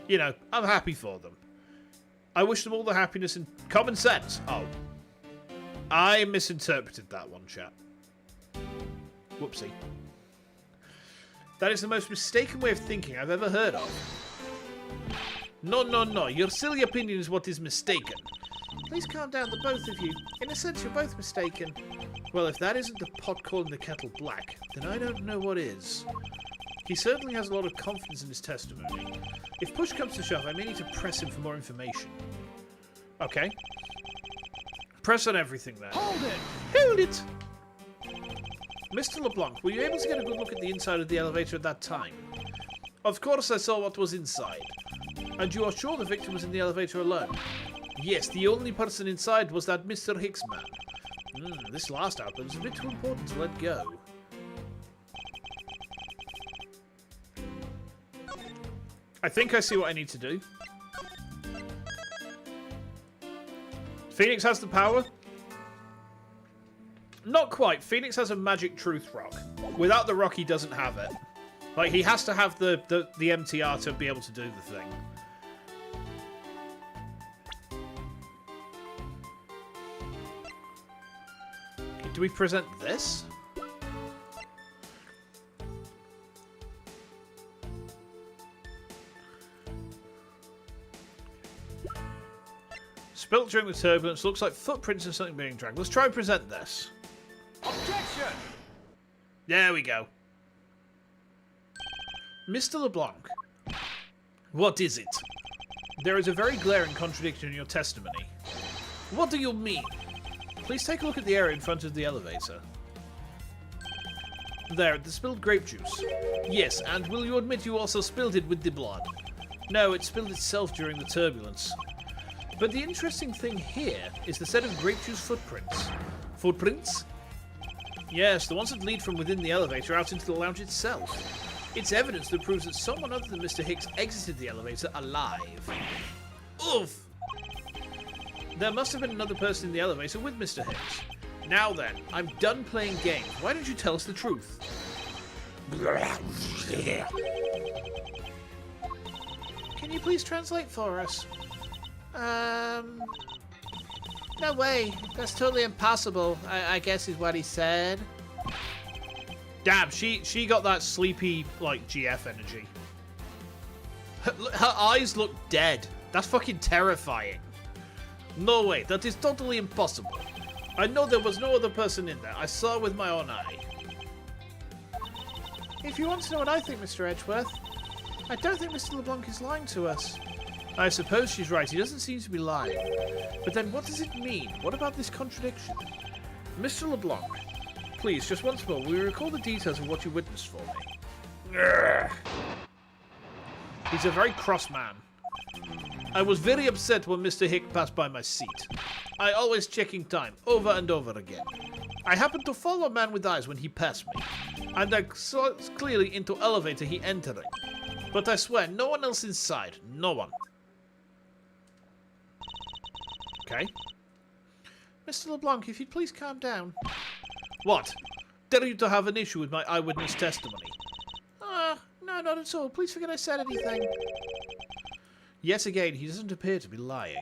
You know, I'm happy for them. I wish them all the happiness and common sense. Oh. I misinterpreted that one, chat. Whoopsie. That is the most mistaken way of thinking I've ever heard of. No, no, no. Your silly opinion is what is mistaken. Please calm down, the both of you. In a sense, you're both mistaken. Well, if that isn't the pot calling the kettle black, then I don't know what is. He certainly has a lot of confidence in his testimony. If push comes to shove, I may need to press him for more information. Okay. Press on everything then. Hold it! Hold it! Mr. LeBlanc, were you able to get a good look at the inside of the elevator at that time? Of course I saw what was inside. And you are sure the victim was in the elevator alone? Yes, the only person inside was that Mr. Hicks man. This last outlet was a bit too important to let go. I think I see what I need to do. Phoenix has the power? Not quite. Phoenix has a magic truth rock. Without the rock, he doesn't have it. Like, he has to have the MTR to be able to do the thing. Okay, do we present this? Spilt during the turbulence. Looks like footprints of something being dragged. Let's try and present this. Objection! There we go. Mr. LeBlanc. What is it? There is a very glaring contradiction in your testimony. What do you mean? Please take a look at the area in front of the elevator. There, the spilled grape juice. Yes, and will you admit you also spilled it with the blood? No, it spilled itself during the turbulence. But the interesting thing here is the set of grape juice footprints. Footprints? Yes, the ones that lead from within the elevator out into the lounge itself. It's evidence that proves that someone other than Mr. Hicks exited the elevator alive. Oof! There must have been another person in the elevator with Mr. Hicks. Now then, I'm done playing games. Why don't you tell us the truth? Can you please translate for us? No way. That's totally impossible, I guess is what he said. Damn, she got that sleepy, like, GF energy. Her eyes look dead. That's fucking terrifying. No way, that is totally impossible. I know there was no other person in there. I saw with my own eye. If you want to know what I think, Mr. Edgeworth, I don't think Mr. LeBlanc is lying to us. I suppose she's right. He doesn't seem to be lying. But then what does it mean? What about this contradiction? Mr. LeBlanc, please, just once more, will you recall the details of what you witnessed for me? Urgh. He's a very cross man. I was very upset when Mr. Hick passed by my seat. I always checking time, over and over again. I happened to follow a man with eyes when he passed me, and I saw clearly into elevator he entering. But I swear, no one else inside. No one. Okay. Mr. LeBlanc, if you'd please calm down. What? Dare you to have an issue with my eyewitness testimony? No, not at all. Please forget I said anything. Yet again, he doesn't appear to be lying.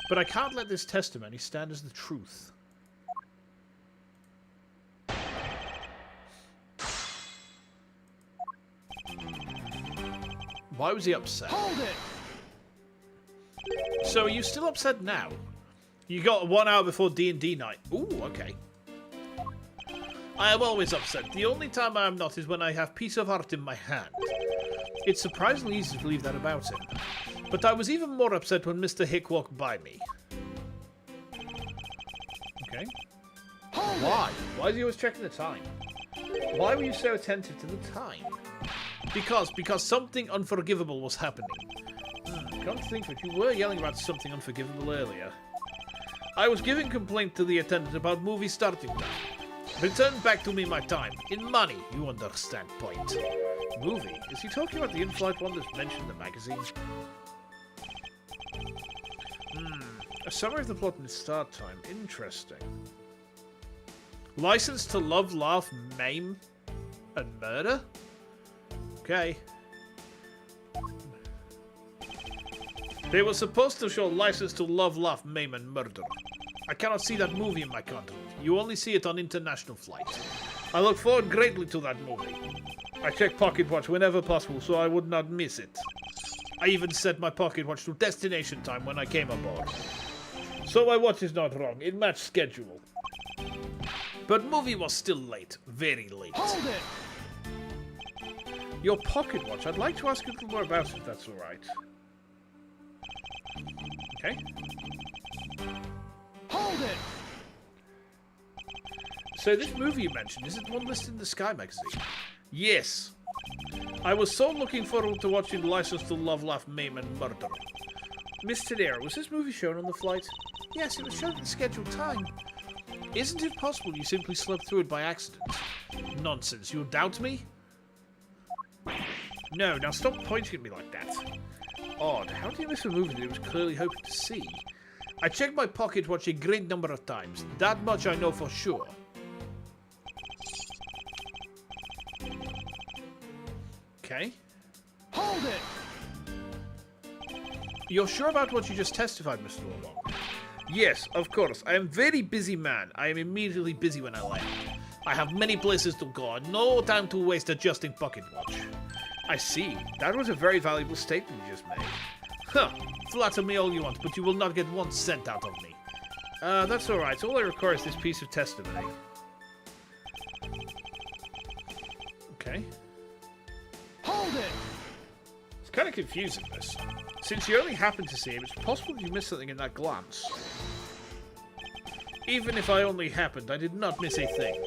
But I can't let this testimony stand as the truth. Why was he upset? Hold it! So are you still upset now? You got 1 hour before D&D night. Ooh, okay. I am always upset. The only time I am not is when I have piece of art in my hand. It's surprisingly easy to believe that about him. But I was even more upset when Mr. Hick walked by me. Okay. Why? Why is he always checking the time? Why were you so attentive to the time? Because something unforgivable was happening. Come to think of it, you were yelling about something unforgivable earlier. I was giving complaint to the attendant about movie starting time. Return back to me my time. In money, you understand point. Movie? Is he talking about the in-flight one that's mentioned in the magazine? A summary of the plot and its start time. Interesting. License to love, laugh, maim. And murder? Okay. They were supposed to show License to Love, Laugh, Maim, and Murder. I cannot see that movie in my continent. You only see it on international flights. I look forward greatly to that movie. I check pocket watch whenever possible so I would not miss it. I even set my pocket watch to destination time when I came aboard. So my watch is not wrong. It matched schedule. But movie was still late. Very late. Hold it! Your pocket watch. I'd like to ask you a little more about it, if that's alright. Okay. Hold it! So this movie you mentioned, is it one listed in the Sky magazine? Yes. I was so looking forward to watching License to Love, Laugh, Maim, and Murder. Mr. Dare, was this movie shown on the flight? Yes, it was shown at the scheduled time. Isn't it possible you simply slept through it by accident? Nonsense, you doubt me? No, now stop pointing at me like that. Odd, how do you miss a movie that you was clearly hoping to see? I checked my pocket watch a great number of times. That much I know for sure. Okay. Hold it! You're sure about what you just testified, Mr. Long? Yes, of course. I am a very busy man. I am immediately busy when I land. I have many places to go and no time to waste adjusting pocket watch. I see. That was a very valuable statement you just made. Huh. Flatter me all you want, but you will not get 1 cent out of me. That's alright. All I require is this piece of testimony. Okay. Hold it! It's kind of confusing, this. Since you only happened to see him, it's possible you missed something in that glance. Even if I only happened, I did not miss a thing.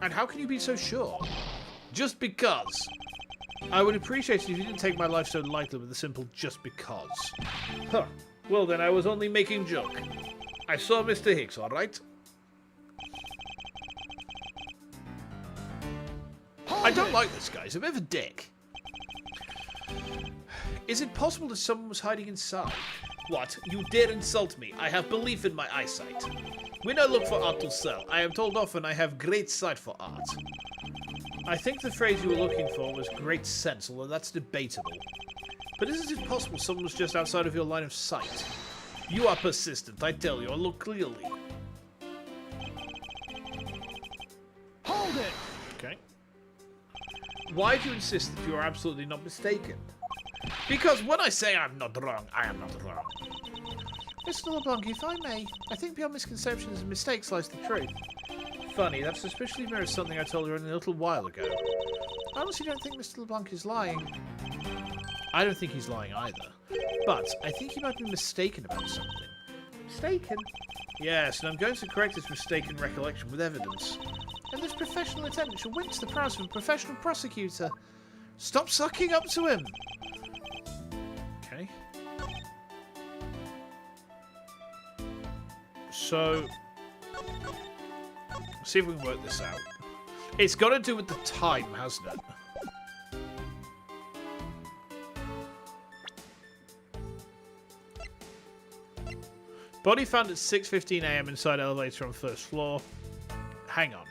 And how can you be so sure? Just because. I would appreciate it if you didn't take my life so lightly with a simple just because. Huh. Well then, I was only making joke. I saw Mr. Hicks, alright? I don't like this guy. He's a bit of a dick. Is it possible that someone was hiding inside? What? You dare insult me? I have belief in my eyesight. When I look for art to sell, I am told often I have great sight for art. I think the phrase you were looking for was great sense, although that's debatable. But isn't it possible someone was just outside of your line of sight? You are persistent, I tell you. I look clearly. Hold it! Okay. Why do you insist that you are absolutely not mistaken? Because when I say I'm not wrong, I am not wrong. Mr. LeBlanc, if I may, I think beyond misconceptions and mistakes lies the truth. Funny, that suspiciously mirrors something I told her a little while ago. I honestly don't think Mr. LeBlanc is lying. I don't think he's lying either. But I think he might be mistaken about something. Mistaken? Yes, and I'm going to correct his mistaken recollection with evidence. And this professional attendant shall wince the prowess of a professional prosecutor. Stop sucking up to him! Okay. So, see if we can work this out. It's got to do with the time, hasn't it? Body found at 6:15 AM inside elevator on first floor. Hang on.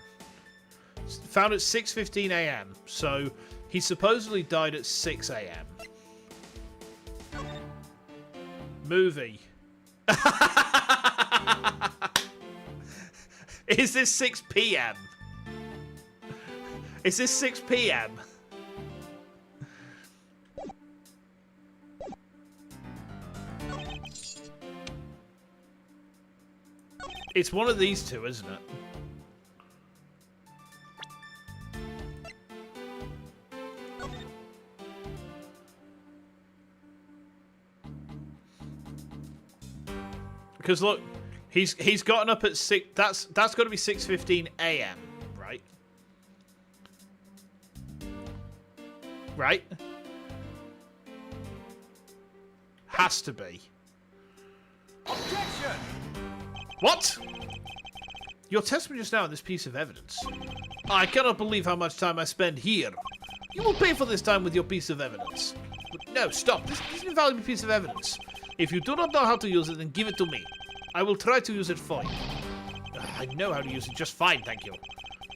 Found at 6:15 AM. So he supposedly died at 6 AM. Movie. Is this 6 PM? Is this 6 PM? It's one of these two, isn't it? Because look, he's gotten up at 6. That's got to be 6:15 AM, right? Right? Has to be. Objection! What? Your testimony just now on this piece of evidence. I cannot believe how much time I spend here. You will pay for this time with your piece of evidence. But no, stop. This is an invaluable piece of evidence. If you do not know how to use it, then give it to me. I will try to use it for you. I know how to use it just fine, thank you.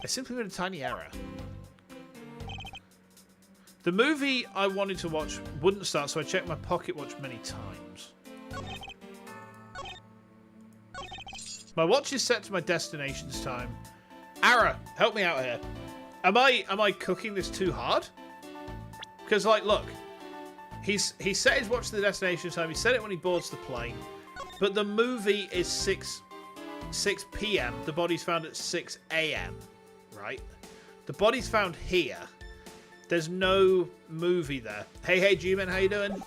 I simply made a tiny error. The movie I wanted to watch wouldn't start, so I checked my pocket watch many times. My watch is set to my destination's time. Ara, help me out here. Am I cooking this too hard? Because, like, look. He set his watch to the destination time. He set it when he boards the plane. But the movie is 6 p.m. The body's found at 6 a.m. Right? The body's found here. There's no movie there. Hey, G-Man, how you doing?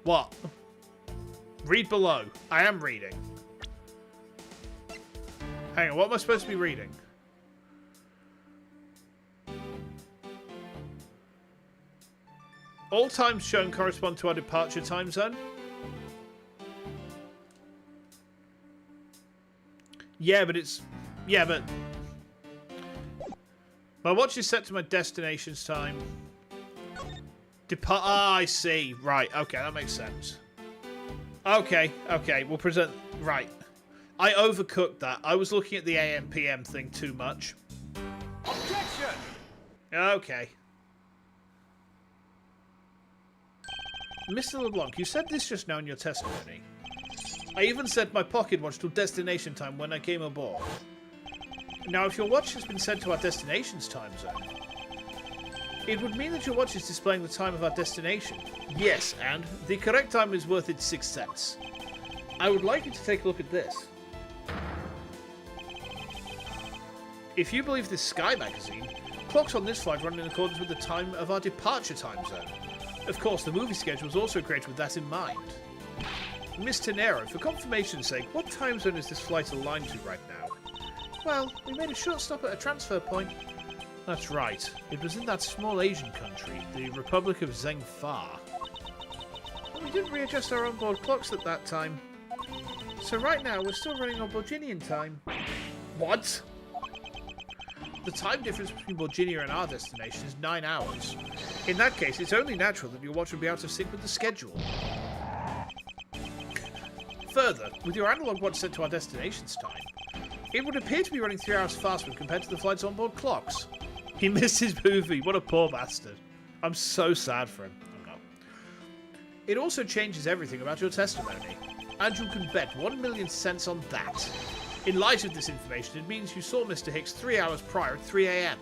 What? Read below. I am reading. Hang on, what am I supposed to be reading? All times shown correspond to our departure time zone. Yeah, but it's... Yeah, but... My watch is set to my destination's time. Ah, I see. Right, okay, that makes sense. Okay, we'll present... Right. I overcooked that. I was looking at the AM PM thing too much. Objection! Okay. Mr. LeBlanc, you said this just now in your testimony. I even set my pocket watch to destination time when I came aboard. Now, if your watch has been sent to our destination's time zone, it would mean that your watch is displaying the time of our destination. Yes, and the correct time is worth its 6 cents. I would like you to take a look at this. If you believe this Sky magazine, clocks on this flight run in accordance with the time of our departure time zone. Of course, the movie schedule was also created with that in mind. Mr. Nero, for confirmation's sake, what time zone is this flight aligned to right now? Well, we made a short stop at a transfer point. That's right. It was in that small Asian country, the Republic of Zhengfa. But we didn't readjust our onboard clocks at that time. So right now, we're still running on Borginian time. What? The time difference between Borginia and our destination is 9 hours. In that case, it's only natural that your watch would be out of sync with the schedule. Further, with your analog watch set to our destination's time, it would appear to be running 3 hours faster when compared to the flight's onboard clocks. He missed his movie. What a poor bastard. I'm so sad for him. I'm not. It also changes everything about your testimony. And you can bet 1,000,000 cents on that. In light of this information, it means you saw Mr. Hicks 3 hours prior at 3 a.m.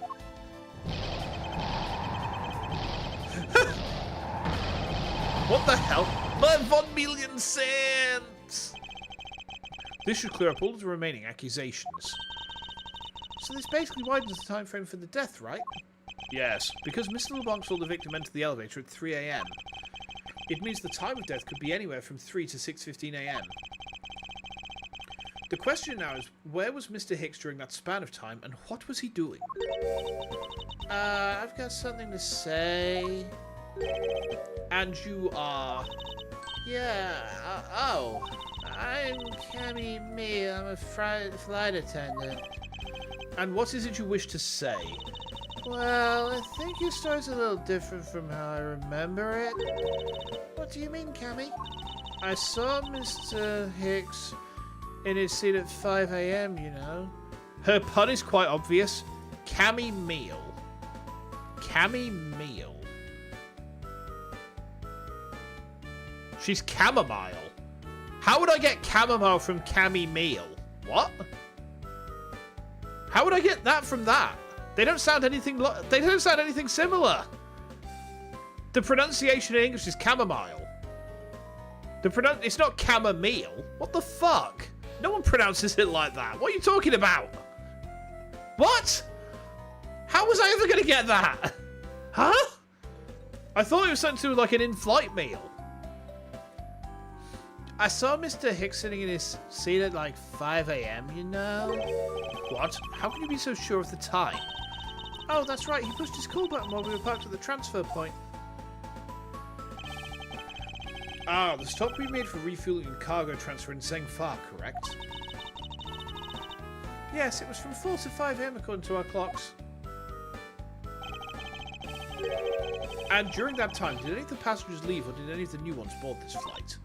What the hell? My 1,000,000 cents! This should clear up all of the remaining accusations. So this basically widens the time frame for the death, right? Yes, because Mr. LeBlanc saw the victim enter the elevator at 3 a.m. It means the time of death could be anywhere from 3 to 6:15 a.m. The question now is, where was Mr. Hicks during that span of time, and what was he doing? I've got something to say. And you are... Yeah, I'm Cammy Me. I'm a flight attendant. And what is it you wish to say? Well, I think your story's a little different from how I remember it. What do you mean, Cammy? I saw Mr. Hicks in his seat at 5 a.m., you know. Her pun is quite obvious. Cammy Meal. Cammy Meal. She's chamomile. How would I get chamomile from Cammy Meal? What? How would I get that from that? They don't sound anything. They don't sound anything similar. The pronunciation in English is chamomile. It's not chamomile. What the fuck? No one pronounces it like that. What are you talking about? What? How was I ever going to get that? Huh? I thought it was something to do with like an in-flight meal. I saw Mr. Hicks sitting in his seat at like 5 a.m., you know? What? How can you be so sure of the time? Oh, that's right. He pushed his call button while we were parked at the transfer point. Ah, the stop we made for refueling and cargo transfer in Zhengfa, correct? Yes, it was from 4 to 5 a.m. according to our clocks. And during that time, did any of the passengers leave or did any of the new ones board this flight?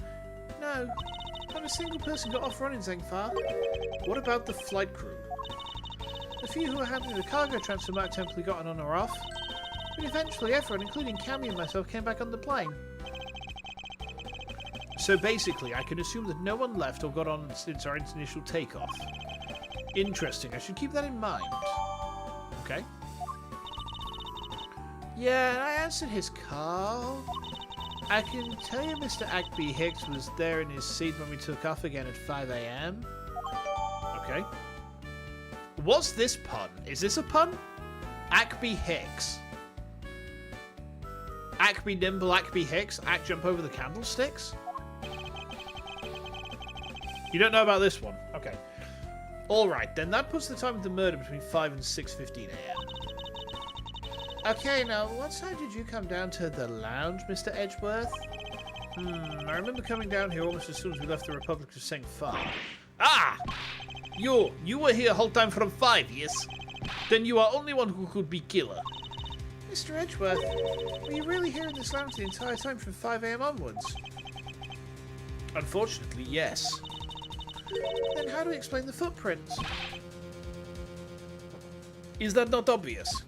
No, not a single person got off running Zhengfa. What about the flight crew? The few who were handling the cargo transfer might have temporarily gotten on or off. But eventually everyone, including Cammy and myself, came back on the plane. So basically, I can assume that no one left or got on since our initial takeoff. Interesting. I should keep that in mind. Okay. Yeah, I answered his call. I can tell you Mr. Ackby Hicks was there in his seat when we took off again at 5 AM. Okay. What's this pun? Is this a pun? Ackby Hicks. Ackby Nimble, Ackby Hicks. Ack jump over the candlesticks? You don't know about this one? Okay. Alright, then that puts the time of the murder between 5 and 6:15 AM. Okay, now, what time did you come down to the lounge, Mr. Edgeworth? I remember coming down here almost as soon as we left the Republic of St. Far. Ah! You were here whole time from 5, yes? Then you are only one who could be killer. Mr. Edgeworth, were you really here in this lounge the entire time from 5 AM onwards? Unfortunately, yes. Then how do we explain the footprints? Is that not obvious?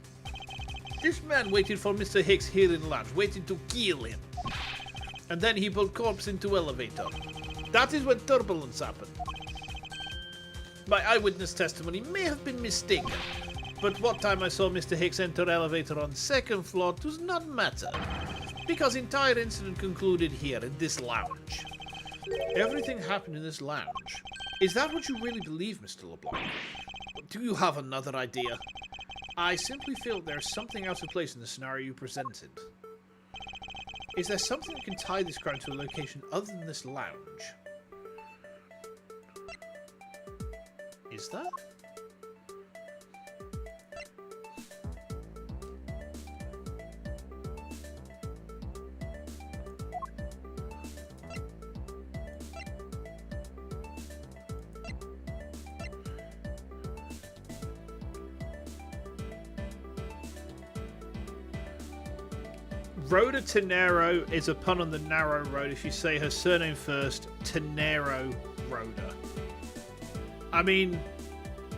This man waited for Mr. Hicks here in the lounge, waited to kill him. And then he pulled corpse into elevator. That is when turbulence happened. My eyewitness testimony may have been mistaken, but what time I saw Mr. Hicks enter elevator on 2nd floor does not matter, because entire incident concluded here in this lounge. Everything happened in this lounge. Is that what you really believe, Mr. LeBlanc? Do you have another idea? I simply feel there's something out of place in the scenario you presented. Is there something that can tie this crime to a location other than this lounge? Is that? Rhoda Tenero is a pun on the narrow road if you say her surname first, Tenero Rhoda. I mean,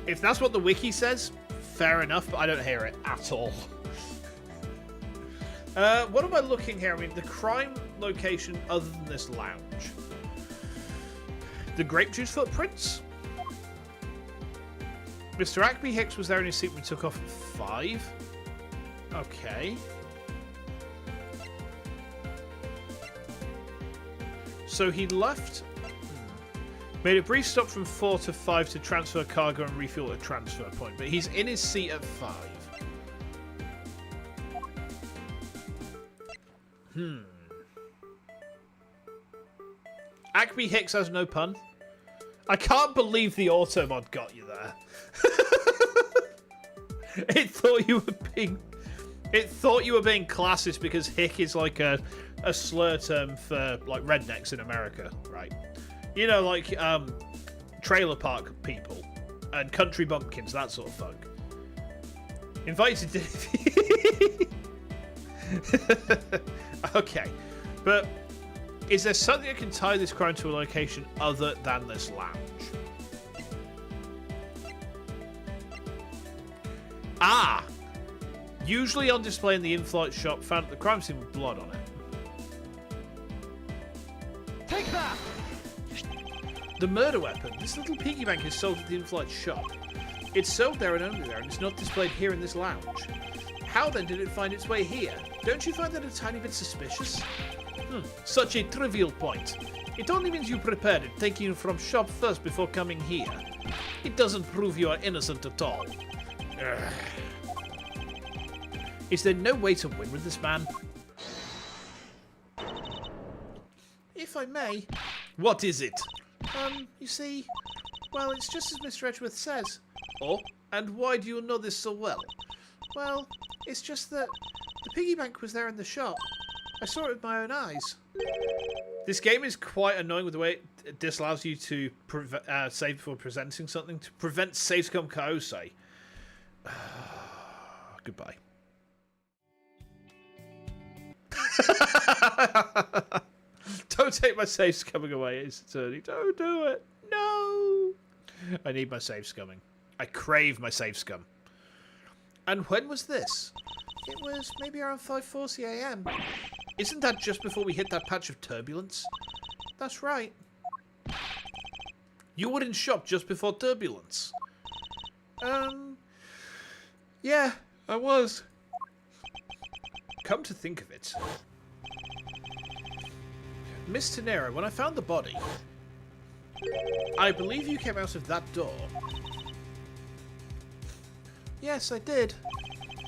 if that's what the wiki says, fair enough, but I don't hear it at all. What am I looking here? I mean, the crime location other than this lounge. The grape juice footprints? Mr. Ackby Hicks was there in his seat when we took off at 5. Okay. So he left, made a brief stop from 4 to 5 to transfer cargo and refuel at a transfer point, but he's in his seat at 5. Ackby Hicks has no pun. I can't believe the auto mod got you there. It thought you were being classist because hick is like a slur term for like rednecks in America, right? You know, like trailer park people and country bumpkins, that sort of folk. Invited to... Okay, but is there something that can tie this crime to a location other than this lounge? Ah! Usually on display in the in-flight shop, found at the crime scene with blood on it. Take that! The murder weapon. This little piggy bank is sold at the in-flight shop. It's sold there and only there, and it's not displayed here in this lounge. How then did it find its way here? Don't you find that a tiny bit suspicious? Such a trivial point. It only means you prepared it, taking it from shop first before coming here. It doesn't prove you are innocent at all. Ugh. Is there no way to win with this man? If I may. What is it? You see, well, it's just as Mr. Edgeworth says. Oh, and why do you know this so well? Well, it's just that the piggy bank was there in the shop. I saw it with my own eyes. This game is quite annoying with the way it disallows you to save before presenting something, to prevent SafeCom Kaose. Goodbye. Don't take my saves coming away, it's attorney. Don't do it. No. I need my save scumming. I crave my save scum. And when was this? It was maybe around 5:40 a.m. Isn't that just before we hit that patch of turbulence? That's right. You were in shop just before turbulence. Yeah, I was. Come to think of it, Miss Tenero, when I found the body, I believe you came out of that door. Yes, I did.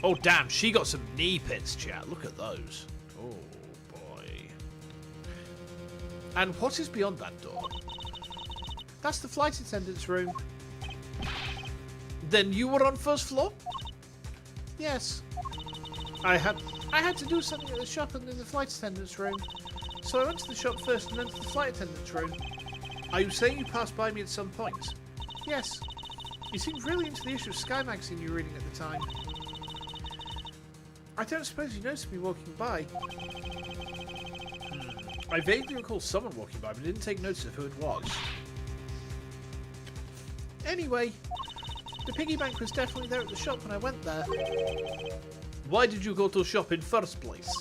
Oh damn, she got some knee pits, chat. Look at those. Oh boy. And what is beyond that door? That's the flight attendant's room. Then you were on first floor? Yes. I had to do something at the shop and in the flight attendant's room. So I went to the shop first and then to the flight attendant's room. Are you saying you passed by me at some point? Yes. You seemed really into the issue of Sky magazine you were reading at the time. I don't suppose you noticed me walking by. I vaguely recall someone walking by, but didn't take notice of who it was. Anyway, the piggy bank was definitely there at the shop when I went there. Why did you go to shop in first place?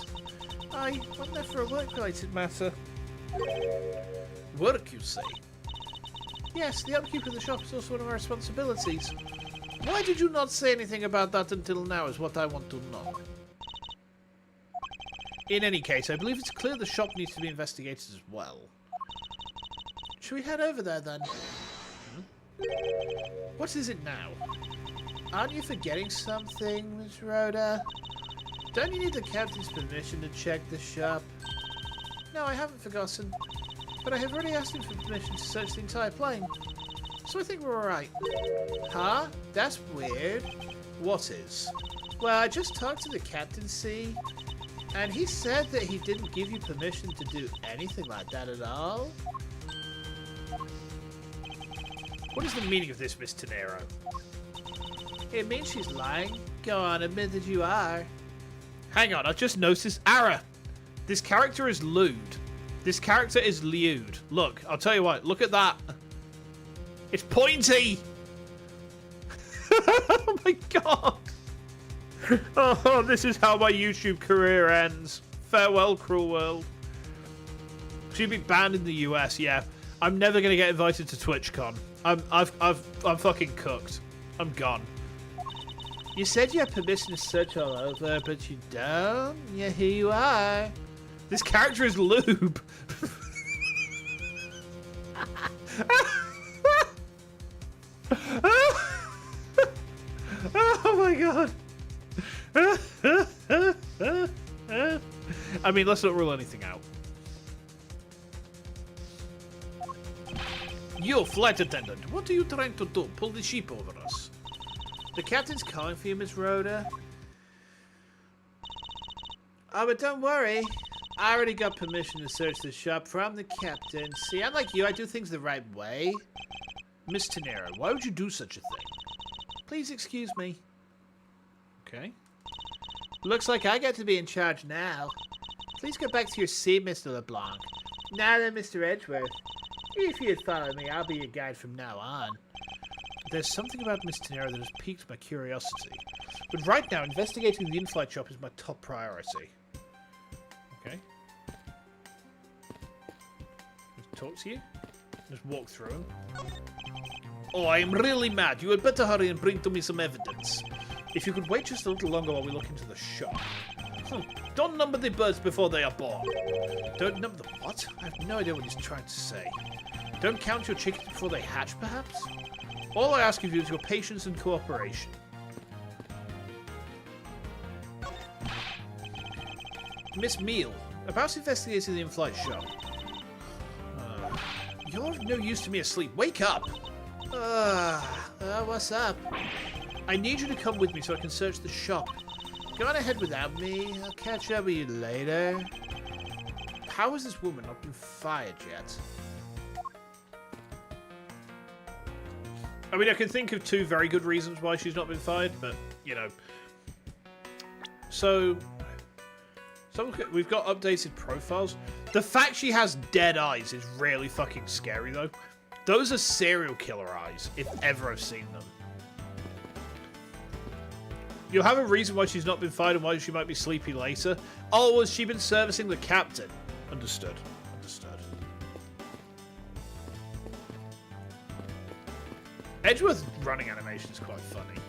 I went there for a work-related matter. Work, you say? Yes, the upkeep of the shop is also one of my responsibilities. Why did you not say anything about that until now is what I want to know. In any case, I believe it's clear the shop needs to be investigated as well. Should we head over there then? What is it now? Aren't you forgetting something, Miss Rhoda? Don't you need the captain's permission to check the shop? No, I haven't forgotten. But I have already asked him for permission to search the entire plane. So I think we're alright. Huh? That's weird. What is? Well, I just talked to the captain, see? And he said that he didn't give you permission to do anything like that at all. What is the meaning of this, Miss Tenero? It means she's lying. Go on, admit that you are. Hang on, I just noticed. Ara! This character is lewd. This character is lewd. Look, I'll tell you what. Look at that. It's pointy! Oh my god! Oh, this is how my YouTube career ends. Farewell, cruel world. She'd be banned in the US, yeah. I'm never gonna get invited to TwitchCon. I'm fucking cooked. I'm gone. You said you had permission to search all over, but you don't. Yeah, here you are. This character is lube. Oh my god. I mean, let's not rule anything out. You, flight attendant, what are you trying to do? Pull the sheep over us? The captain's calling for you, Miss Rhoda. Oh, but don't worry. I already got permission to search the shop from the captain. See, unlike you, I do things the right way. Miss Tenero, why would you do such a thing? Please excuse me. Okay. Looks like I get to be in charge now. Please go back to your seat, Mr. LeBlanc. Now then, Mr. Edgeworth. If you'd follow me, I'll be your guide from now on. There's something about Miss Tenero that has piqued my curiosity. But right now, investigating the in-flight shop is my top priority. Okay. Just talk to you. Just walk through him. Oh, I am really mad. You had better hurry and bring to me some evidence. If you could wait just a little longer while we look into the shop. Don't number the birds before they are born. Don't number the what? I have no idea what he's trying to say. Don't count your chickens before they hatch, perhaps? All I ask of you is your patience and cooperation. Miss Meal, about investigating the in-flight shop. You're of no use to me asleep. Wake up! What's up? I need you to come with me so I can search the shop. Go on ahead without me. I'll catch up with you later. How has this woman not been fired yet? I mean, I can think of two very good reasons why she's not been fired, but, you know. So we've got updated profiles. The fact she has dead eyes is really fucking scary, though. Those are serial killer eyes, if ever I've seen them. You'll have a reason why she's not been fired and why she might be sleepy later. Oh, has she been servicing the captain? Understood. Understood. Edgeworth's running animation is quite funny.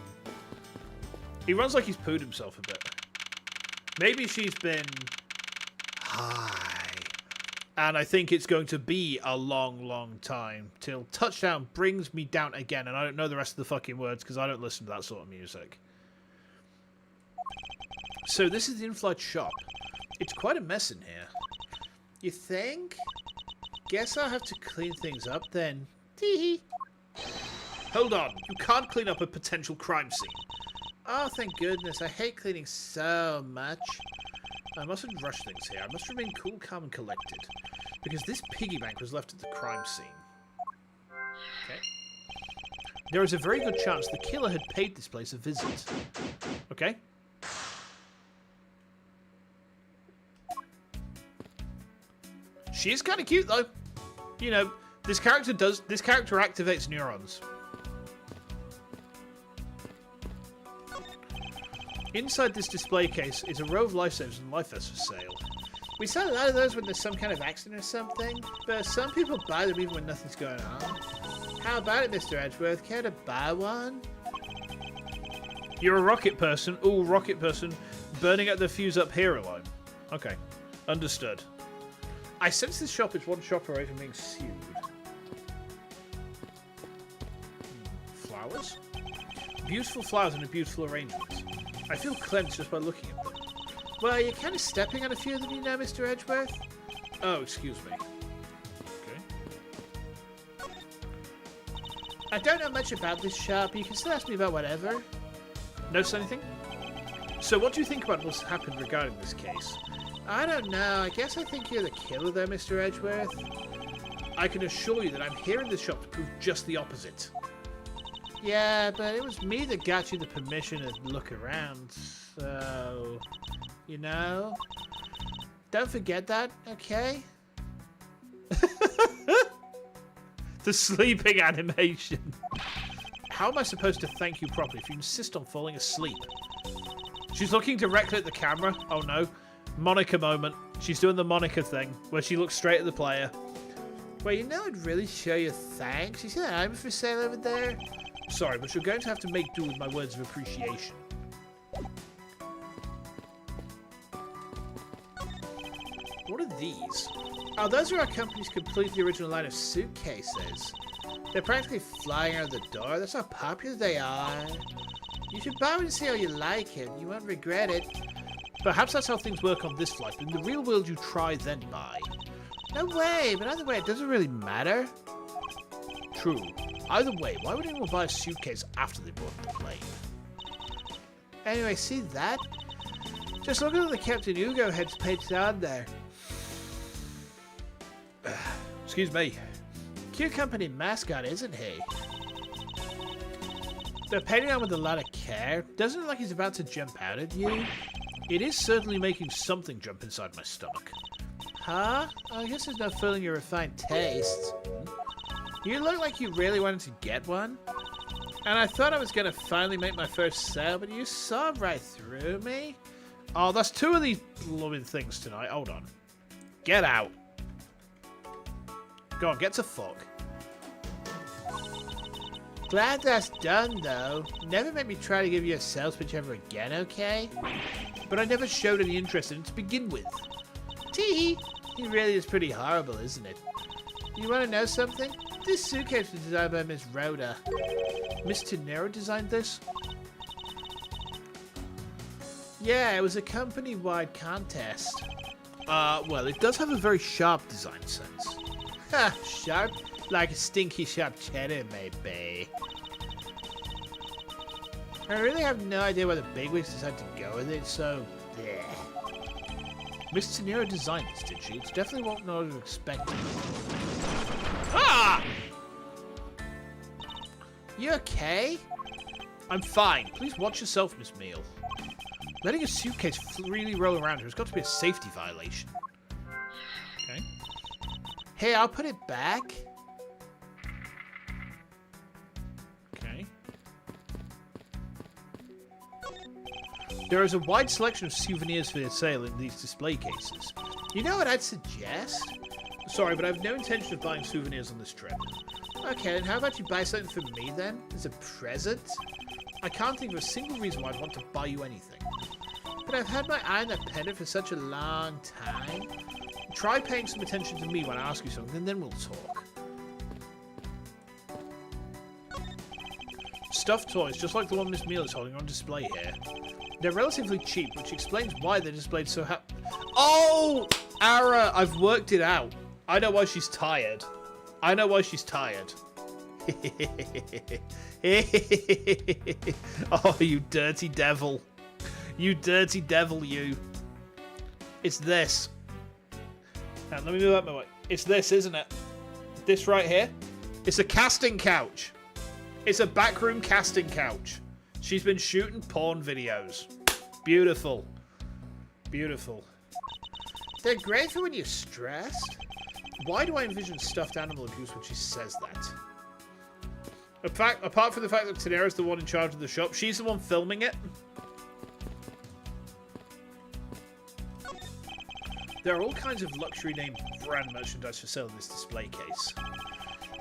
He runs like he's pooed himself a bit. Maybe she's been high. And I think it's going to be a long, long time till touchdown brings me down again. And I don't know the rest of the fucking words because I don't listen to that sort of music. So this is the in-flight shop. It's quite a mess in here. You think? Guess I'll have to clean things up then. Tee-hee. Hold on. You can't clean up a potential crime scene. Oh, thank goodness. I hate cleaning so much. I mustn't rush things here. I must remain cool, calm, and collected. Because this piggy bank was left at the crime scene. Okay. There is a very good chance the killer had paid this place a visit. Okay. She is kind of cute, though. You know, this character activates neurons. Inside this display case is a row of lifesavers and life vests for sale. We sell a lot of those when there's some kind of accident or something, but some people buy them even when nothing's going on. How about it, Mr. Edgeworth? Care to buy one? You're a rocket person. Ooh, rocket person. Burning out the fuse up here alone. Okay. Understood. I sense this shop is one shop away from being sued. Flowers? Beautiful flowers in a beautiful arrangement. I feel clenched just by looking at them. Well, you're kind of stepping on a few of them, you know, Mr. Edgeworth? Oh, excuse me. Okay. I don't know much about this shop, but you can still ask me about whatever. Notice anything? So what do you think about what's happened regarding this case? I don't know. I guess I think you're the killer there, Mr. Edgeworth. I can assure you that I'm here in this shop to prove just the opposite. Yeah, but it was me that got you the permission to look around, so... You know? Don't forget that, okay? The sleeping animation. How am I supposed to thank you properly if you insist on falling asleep? She's looking directly at the camera. Oh no. Monica moment. She's doing the Monica thing, where she looks straight at the player. Well, you know, I'd really show you thanks. You see that item for sale over there? Sorry, but you're going to have to make do with my words of appreciation. What are these? Oh, those are our company's completely original line of suitcases. They're practically flying out the door. That's how popular they are. You should buy one and see how you like it. You won't regret it. Perhaps that's how things work on this flight, but in the real world you try, then buy. No way, but either way, it doesn't really matter. True. Either way, why would anyone buy a suitcase after they bought the plane? Anyway, see that? Just look at the Captain Hugo heads painted on there. Excuse me. Cute company mascot, isn't he? They're painting on with a lot of care. Doesn't it look like he's about to jump out at you? It is certainly making something jump inside my stomach. Huh? I guess there's no fooling your refined taste. You look like you really wanted to get one. And I thought I was going to finally make my first sale, but you saw right through me. Oh, that's two of these blooming things tonight. Hold on. Get out. Go on, get to fuck. Glad that's done, though. Never make me try to give you a sales pitch ever again, okay? But I never showed any interest in it to begin with. Tee-hee. He really is pretty horrible, isn't it? You want to know something? This suitcase was designed by Miss Rhoda. Miss Tenero designed this? Yeah, it was a company-wide contest. Well, it does have a very sharp design sense. Ha, sharp? Like a stinky sharp cheddar, maybe. I really have no idea why the bigwigs decided to go with it, so... bleh. Miss Tenero designed this, did she? It's definitely what I would have expected. Ah! You okay? I'm fine. Please watch yourself, Miss Meal. Letting a suitcase freely roll around here has got to be a safety violation. Okay. Hey, I'll put it back. Okay. There is a wide selection of souvenirs for sale in these display cases. You know what I'd suggest? Sorry, but I have no intention of buying souvenirs on this trip. Okay, then how about you buy something for me then? As a present? I can't think of a single reason why I'd want to buy you anything. But I've had my eye on that pendant for such a long time. Try paying some attention to me when I ask you something, and then we'll talk. Stuffed toys, just like the one Miss Meal is holding, are on display here. They're relatively cheap, which explains why they're displayed so Oh! Ara, I've worked it out. I know why she's tired. I know why she's tired. Oh, you dirty devil. You dirty devil, you. It's this. Now, let me move out my way. It's this, isn't it? This right here. It's a casting couch. It's a backroom casting couch. She's been shooting porn videos. Beautiful. Beautiful. They're great for when you're stressed. Why do I envision stuffed animal abuse when she says that? In fact, apart from the fact that Tanera's the one in charge of the shop, she's the one filming it. There are all kinds of luxury name brand merchandise for sale in this display case.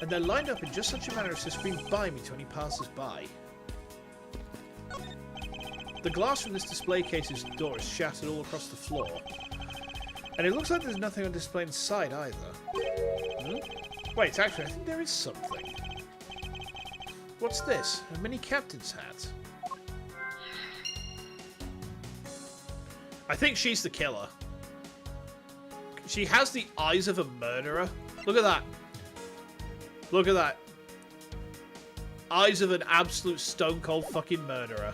And they're lined up in just such a manner as to scream "buy me" to any passers-by. The glass from this display case's door is shattered all across the floor. And it looks like there's nothing on display inside either. Wait, actually, I think there is something. What's this? A mini captain's hat. I think she's the killer. She has the eyes of a murderer. Look at that. Look at that. Eyes of an absolute stone-cold fucking murderer.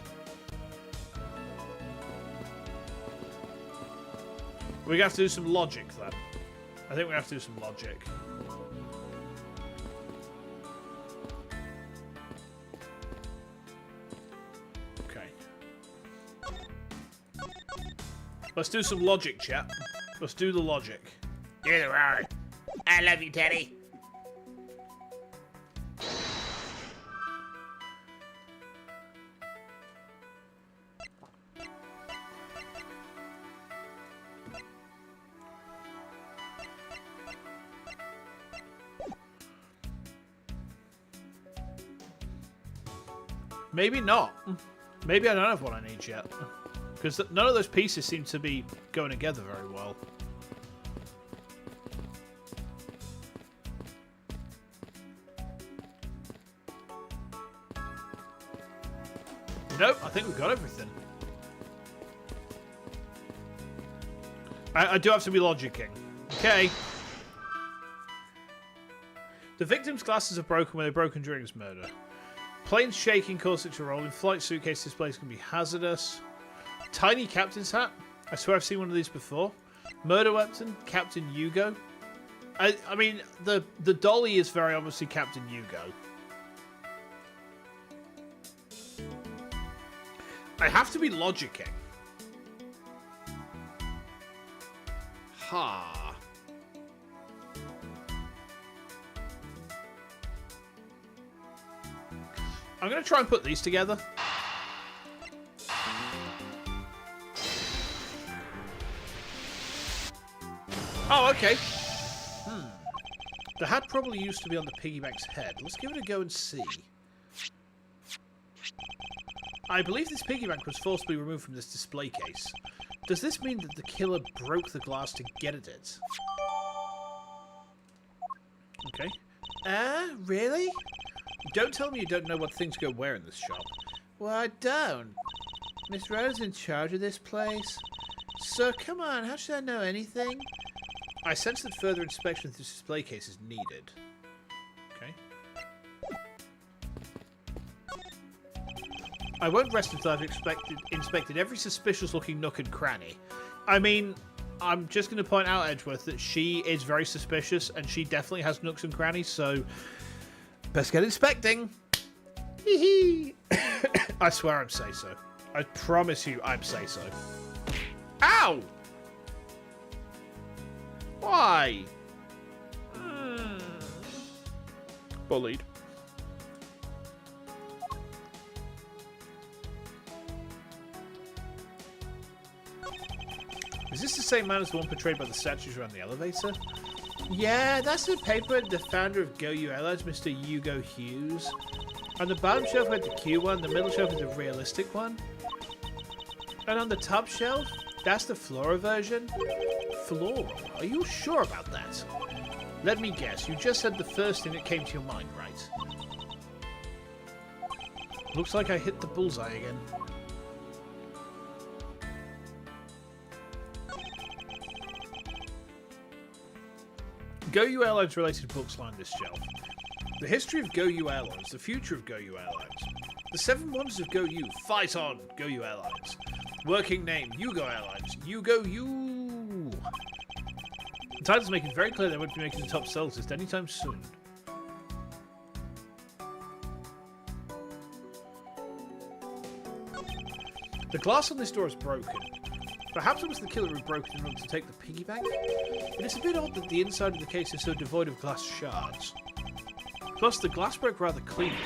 We're going to have to do some logic, then. I think we have to do some logic. Okay. Let's do some logic, chat. Let's do the logic. You're the roar. I love you, Teddy. Maybe not. Maybe I don't have what I need yet. Because none of those pieces seem to be going together very well. Nope, I think we've got everything. I do have to be logicking. Okay. The victim's glasses are broken when they're broken during his murder. Planes shaking causes it to roll. In flight suitcase displays can be hazardous. Tiny captain's hat. I swear I've seen one of these before. Murder weapon, Captain Hugo. I mean, the dolly is very obviously Captain Hugo. I have to be logicking. Ha. I'm going to try and put these together. Oh, okay. The hat probably used to be on the piggyback's head. Let's give it a go and see. I believe this piggyback was forcibly removed from this display case. Does this mean that the killer broke the glass to get at it? Okay. Really? Don't tell me you don't know what things go where in this shop. Well, I don't. Miss Rose in charge of this place. So, come on, how should I know anything? I sense that further inspection of this display case is needed. Okay. I won't rest until I've inspected every suspicious-looking nook and cranny. I mean, I'm just going to point out, Edgeworth, that she is very suspicious, and she definitely has nooks and crannies, so best get inspecting. Hee hee. I swear I'm say-so. I promise you I'm say-so. Ow! Why? Bullied. this the same man as the one portrayed by the statues around the elevator? Yeah, that's the paper the founder of Go You Airlines, Mr. Hugo Hughes. On the bottom shelf had the Q one, the middle shelf is the realistic one. And on the top shelf, that's the Flora version. Floral? Are you sure about that? Let me guess, you just said the first thing that came to your mind, right? Looks like I hit the bullseye again. Go You Airlines related books line this shelf. The history of Go You Airlines, the future of Go You Airlines. The 7 wonders of Go You, fight on, Go You Airlines. Working name, You Go Airlines, You Go You. The titles make it very clear they won't be making the top sales list anytime soon. The glass on this door is broken. Perhaps it was the killer who broke it in order to take the piggy bank? It is a bit odd that the inside of the case is so devoid of glass shards. Plus, the glass broke rather cleanly.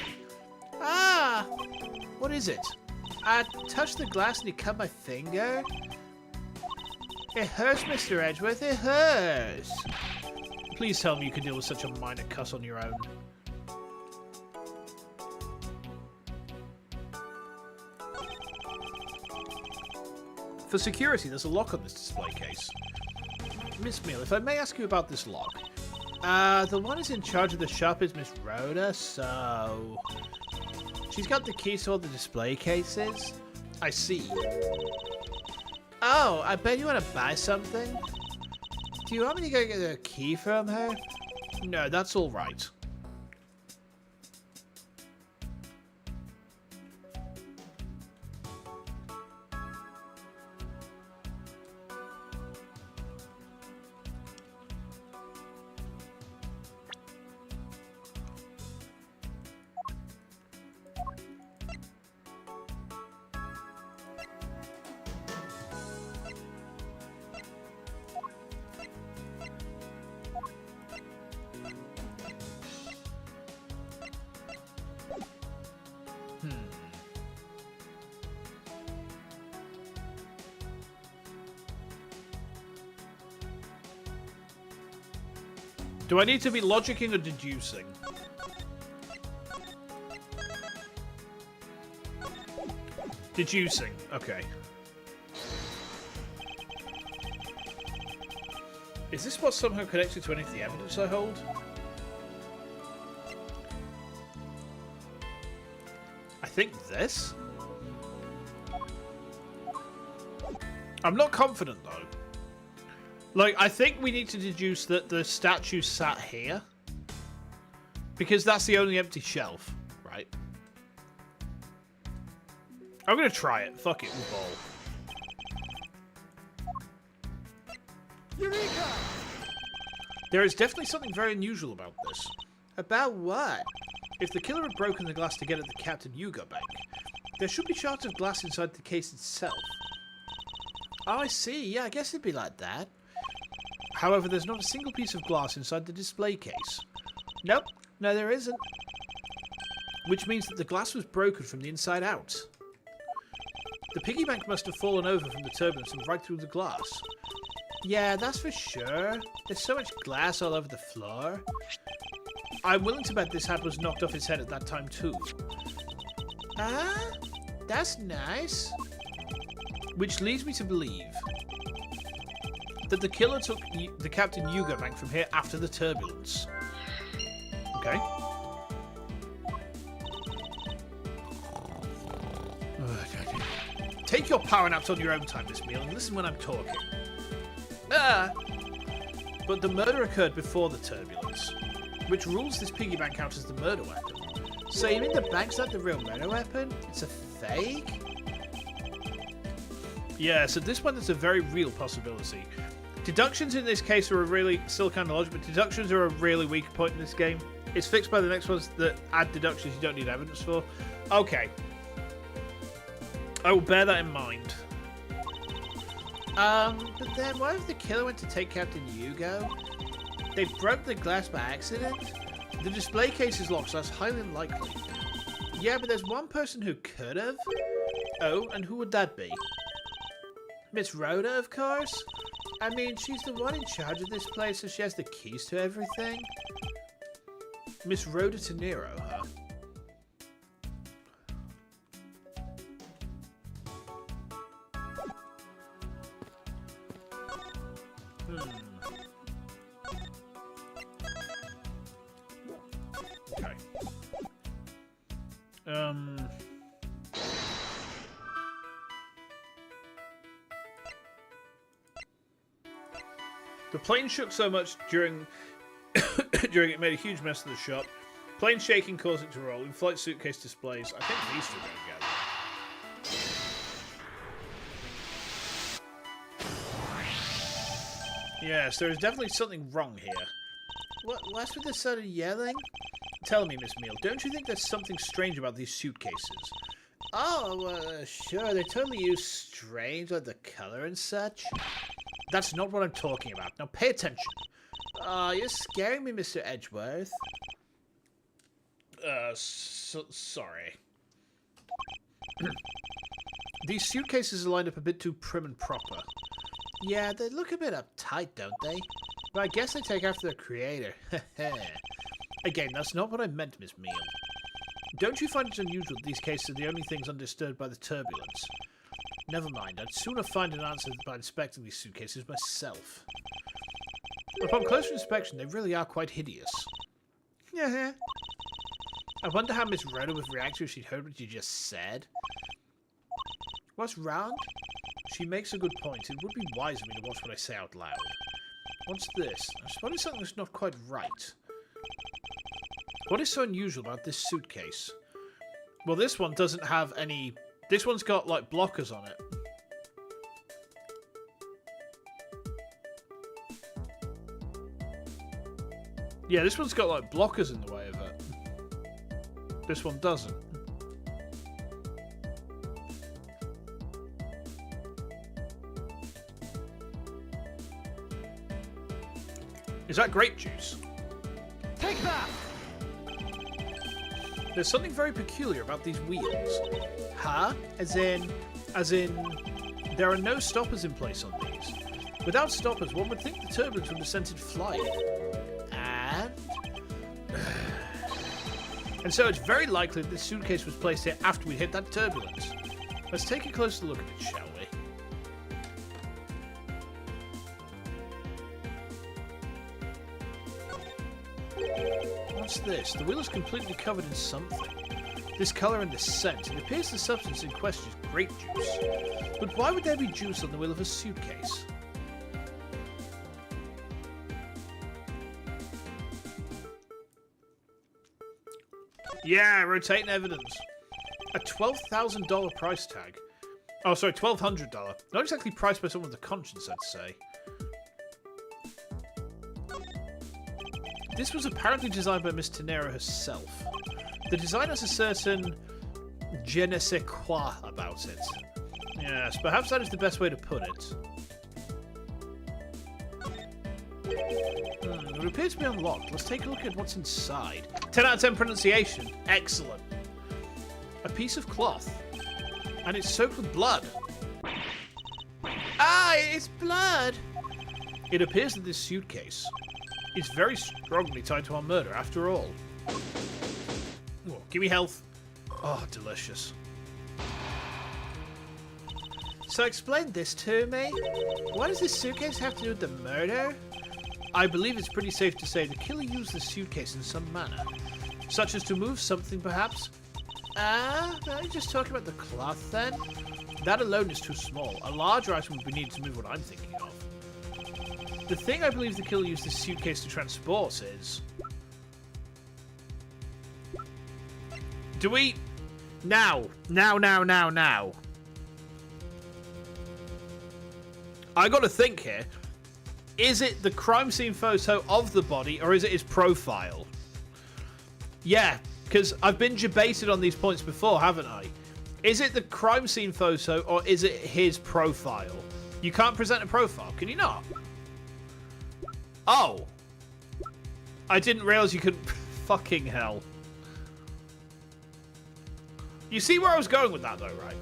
Ah! What is it? I touched the glass and it cut my finger? It hurts, Mr. Edgeworth, it hurts! Please tell me you can deal with such a minor cuss on your own. For security, there's a lock on this display case. Miss Meal, if I may ask you about this lock. The one who's in charge of the shop is Miss Rhoda, so... She's got the keys to all the display cases? I see. Oh, I bet you want to buy something? Do you want me to go get a key from her? No, that's all right. Do I need to be logicking or deducing? Deducing, okay. Is this spot somehow connected to any of the evidence I hold? I think this? I'm not confident though. Like, I think we need to deduce that the statue sat here. Because that's the only empty shelf, right? I'm gonna try it. Fuck it, we'll ball. Eureka! There is definitely something very unusual about this. About what? If the killer had broken the glass to get at the Captain Hugo bank, there should be shards of glass inside the case itself. Oh, I see. Yeah, I guess it'd be like that. However, there's not a single piece of glass inside the display case. Nope. No, there isn't. Which means that the glass was broken from the inside out. The piggy bank must have fallen over from the turbulence and right through the glass. Yeah, that's for sure. There's so much glass all over the floor. I'm willing to bet this hat was knocked off his head at that time too. Ah, that's nice. Which leads me to believe that the killer took the Captain Hugo bank from here after the turbulence. Okay. Take your power naps on your own time, Miss Meal, and listen when I'm talking. Ah! But the murder occurred before the turbulence, which rules this piggy bank out as the murder weapon. So you mean the bank's not the real murder weapon? It's a fake? Yeah, so this one is a very real possibility. Deductions in this case are a really, still kind of logic, but deductions are a really weak point in this game. It's fixed by the next ones that add deductions you don't need evidence for. Okay. I will bear that in mind. But then what if the killer went to take Captain Hugo? They broke the glass by accident? The display case is locked, so that's highly unlikely. Yeah, but there's one person who could have. Oh, and who would that be? Miss Rhoda, of course. I mean, she's the one in charge of this place, so she has the keys to everything. Miss Rhoda Tenero, huh? Okay. The plane shook so much during it made a huge mess of the shop. Plane shaking caused it to roll. In-flight suitcase displays. I think these two go together. Yes, there is definitely something wrong here. What's with this sudden yelling? Tell me, Miss Meal, don't you think there's something strange about these suitcases? Oh, sure, they totally use strange, like the color and such. That's not what I'm talking about. Now pay attention. You're scaring me, Mr. Edgeworth. Sorry. These suitcases are lined up a bit too prim and proper. Yeah, they look a bit uptight, don't they? But I guess they take after their creator. Again, that's not what I meant, Miss Meal. Don't you find it unusual that these cases are the only things undisturbed by the turbulence? Never mind, I'd sooner find an answer by inspecting these suitcases myself. Upon closer inspection, they really are quite hideous. I wonder how Miss Rhoda would react if she'd heard what you just said. What's wrong? She makes a good point. It would be wise of me to watch what I say out loud. What's this? I'm spotting something that's not quite right. What is so unusual about this suitcase? Well, this one doesn't have any... This one's got, like, blockers on it. Yeah, this one's got, like, blockers in the way of it. This one doesn't. Is that grape juice? Take that! There's something very peculiar about these wheels. Huh? As in, there are no stoppers in place on these. Without stoppers, one would think the turbulence would have sent it flying. And so it's very likely that this suitcase was placed here after we hit that turbulence. Let's take a closer look at it, shall we? What's this? The wheel is completely covered in something. This colour and this scent. It appears the substance in question is grape juice. But why would there be juice on the wheel of a suitcase? Yeah, rotating evidence. A $12,000 price tag. Oh, sorry, $1,200. Not exactly priced by someone with a conscience, I'd say. This was apparently designed by Miss Tenero herself. The design has a certain je ne sais quoi about it. Yes, perhaps that is the best way to put it. It appears to be unlocked. Let's take a look at what's inside. 10 out of 10 pronunciation. Excellent. A piece of cloth. And it's soaked with blood. Ah, it's blood! It appears that this suitcase is very strongly tied to our murder, after all. Oh, give me health. Oh, delicious. So explain this to me. What does this suitcase have to do with the murder? I believe it's pretty safe to say the killer used the suitcase in some manner. Such as to move something, perhaps? Are you just talking about the cloth, then? That alone is too small. A larger item would be needed to move what I'm thinking of. The thing I believe the killer used this suitcase to transport is... Do we... Now. I gotta think here. Is it the crime scene photo of the body, or is it his profile? Yeah, because I've been debated on these points before, haven't I? Is it the crime scene photo, or is it his profile? You can't present a profile, can you not? Oh. I didn't realize you could... Fucking hell. You see where I was going with that, though, right?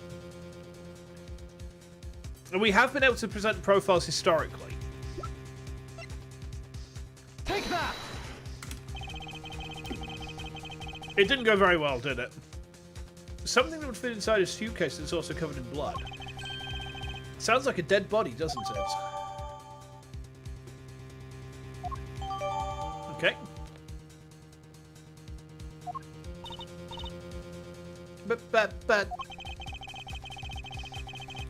And we have been able to present profiles historically. Take that! It didn't go very well, did it? Something that would fit inside a suitcase that's also covered in blood. Sounds like a dead body, doesn't it? Okay. But...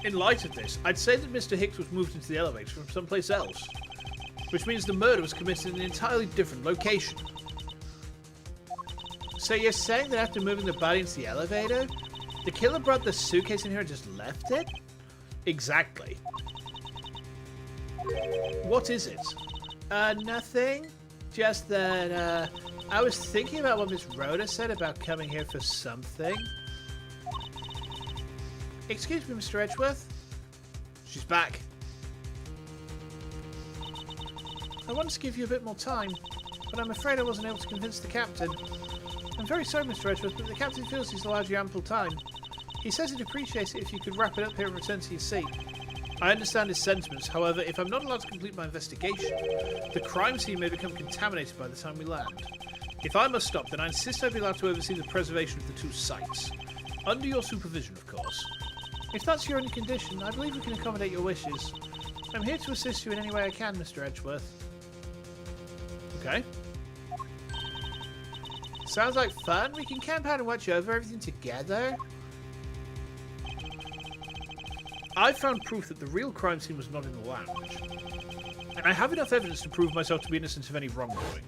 In light of this, I'd say that Mr. Hicks was moved into the elevator from someplace else. Which means the murder was committed in an entirely different location. So you're saying that after moving the body into the elevator, the killer brought the suitcase in here and just left it? Exactly. What is it? Nothing. Just that, I was thinking about what Miss Rhoda said about coming here for something. Excuse me, Mr. Edgeworth. She's back. I wanted to give you a bit more time, but I'm afraid I wasn't able to convince the captain. I'm very sorry, Mr. Edgeworth, but the captain feels he's allowed you ample time. He says he'd appreciate it if you could wrap it up here and return to your seat. I understand his sentiments, however, if I'm not allowed to complete my investigation, the crime scene may become contaminated by the time we land. If I must stop, then I insist I be allowed to oversee the preservation of the two sites. Under your supervision, of course. If that's your only condition, I believe we can accommodate your wishes. I'm here to assist you in any way I can, Mr. Edgeworth. Okay. Sounds like fun. We can camp out and watch over everything together. I found proof that the real crime scene was not in the lounge. And I have enough evidence to prove myself to be innocent of any wrongdoing.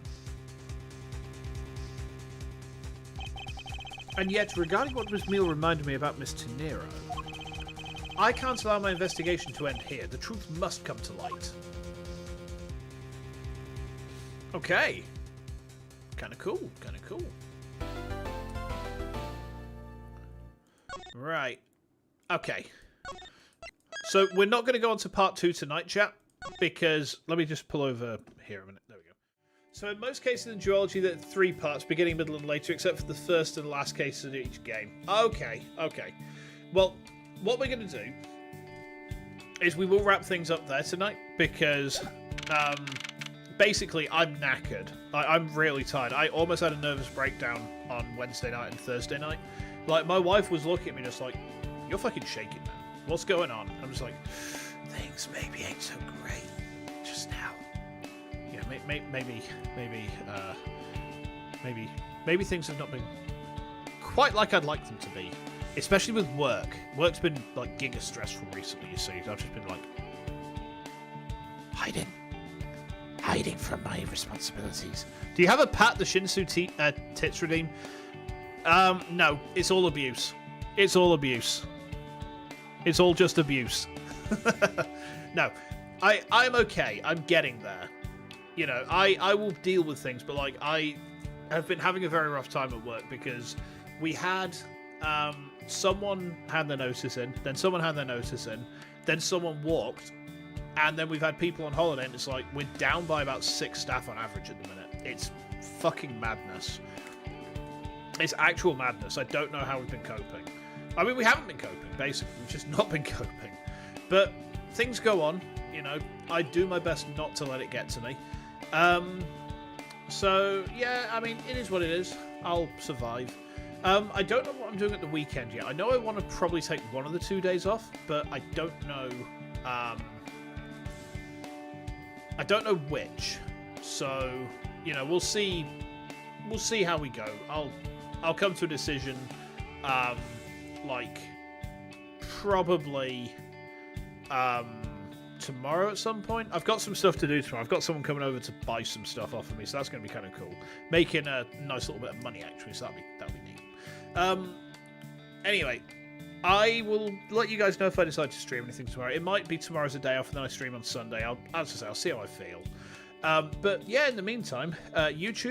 And yet, regarding what Miss Meal reminded me about Miss Tenero, I can't allow my investigation to end here. The truth must come to light. Okay. Kind of cool. Kind of cool. Right. Okay. So we're not going to go on to part 2 tonight, chat, because let me just pull over here a minute. There we go. So in most cases in duology, there are 3 parts, beginning, middle, and later, except for the first and last case of each game. Okay. Okay. Well, what we're going to do is we will wrap things up there tonight, because basically I'm knackered. I'm really tired. I almost had a nervous breakdown on Wednesday night and Thursday night. Like, my wife was looking at me just like, you're fucking shaking, man. What's going on? I'm just like, things maybe ain't so great just now. Yeah, maybe things have not been quite like I'd like them to be. Especially with work. Work's been, like, giga stressful recently, you see. I've just been, like, hiding from my responsibilities. Do you have a Pat the Shinsu tits redeem? No. It's all abuse. It's all abuse. It's all just abuse. No. I'm okay. I'm getting there. You know, I will deal with things, but, like, I have been having a very rough time at work because we had... someone had their notice in, then someone had their notice in, then someone walked, and then we've had people on holiday, and it's like, we're down by about 6 staff on average at the minute. It's fucking madness. It's actual madness. I don't know how we've been coping. I mean, we haven't been coping, basically. We've just not been coping. But things go on, you know. I do my best not to let it get to me. So, yeah, I mean, it is what it is. I'll survive. I don't know what I'm doing at the weekend yet. I know I want to probably take one of the 2 days off, but I don't know. I don't know which. So, you know, we'll see. We'll see how we go. I'll come to a decision. Like probably tomorrow at some point. I've got some stuff to do tomorrow. I've got someone coming over to buy some stuff off of me, so that's going to be kind of cool. Making a nice little bit of money actually, so that'll be neat. Anyway, I will let you guys know if I decide to stream anything tomorrow. It might be tomorrow's a day off and then I stream on Sunday. I'll see how I feel. But yeah, in the meantime, YouTube.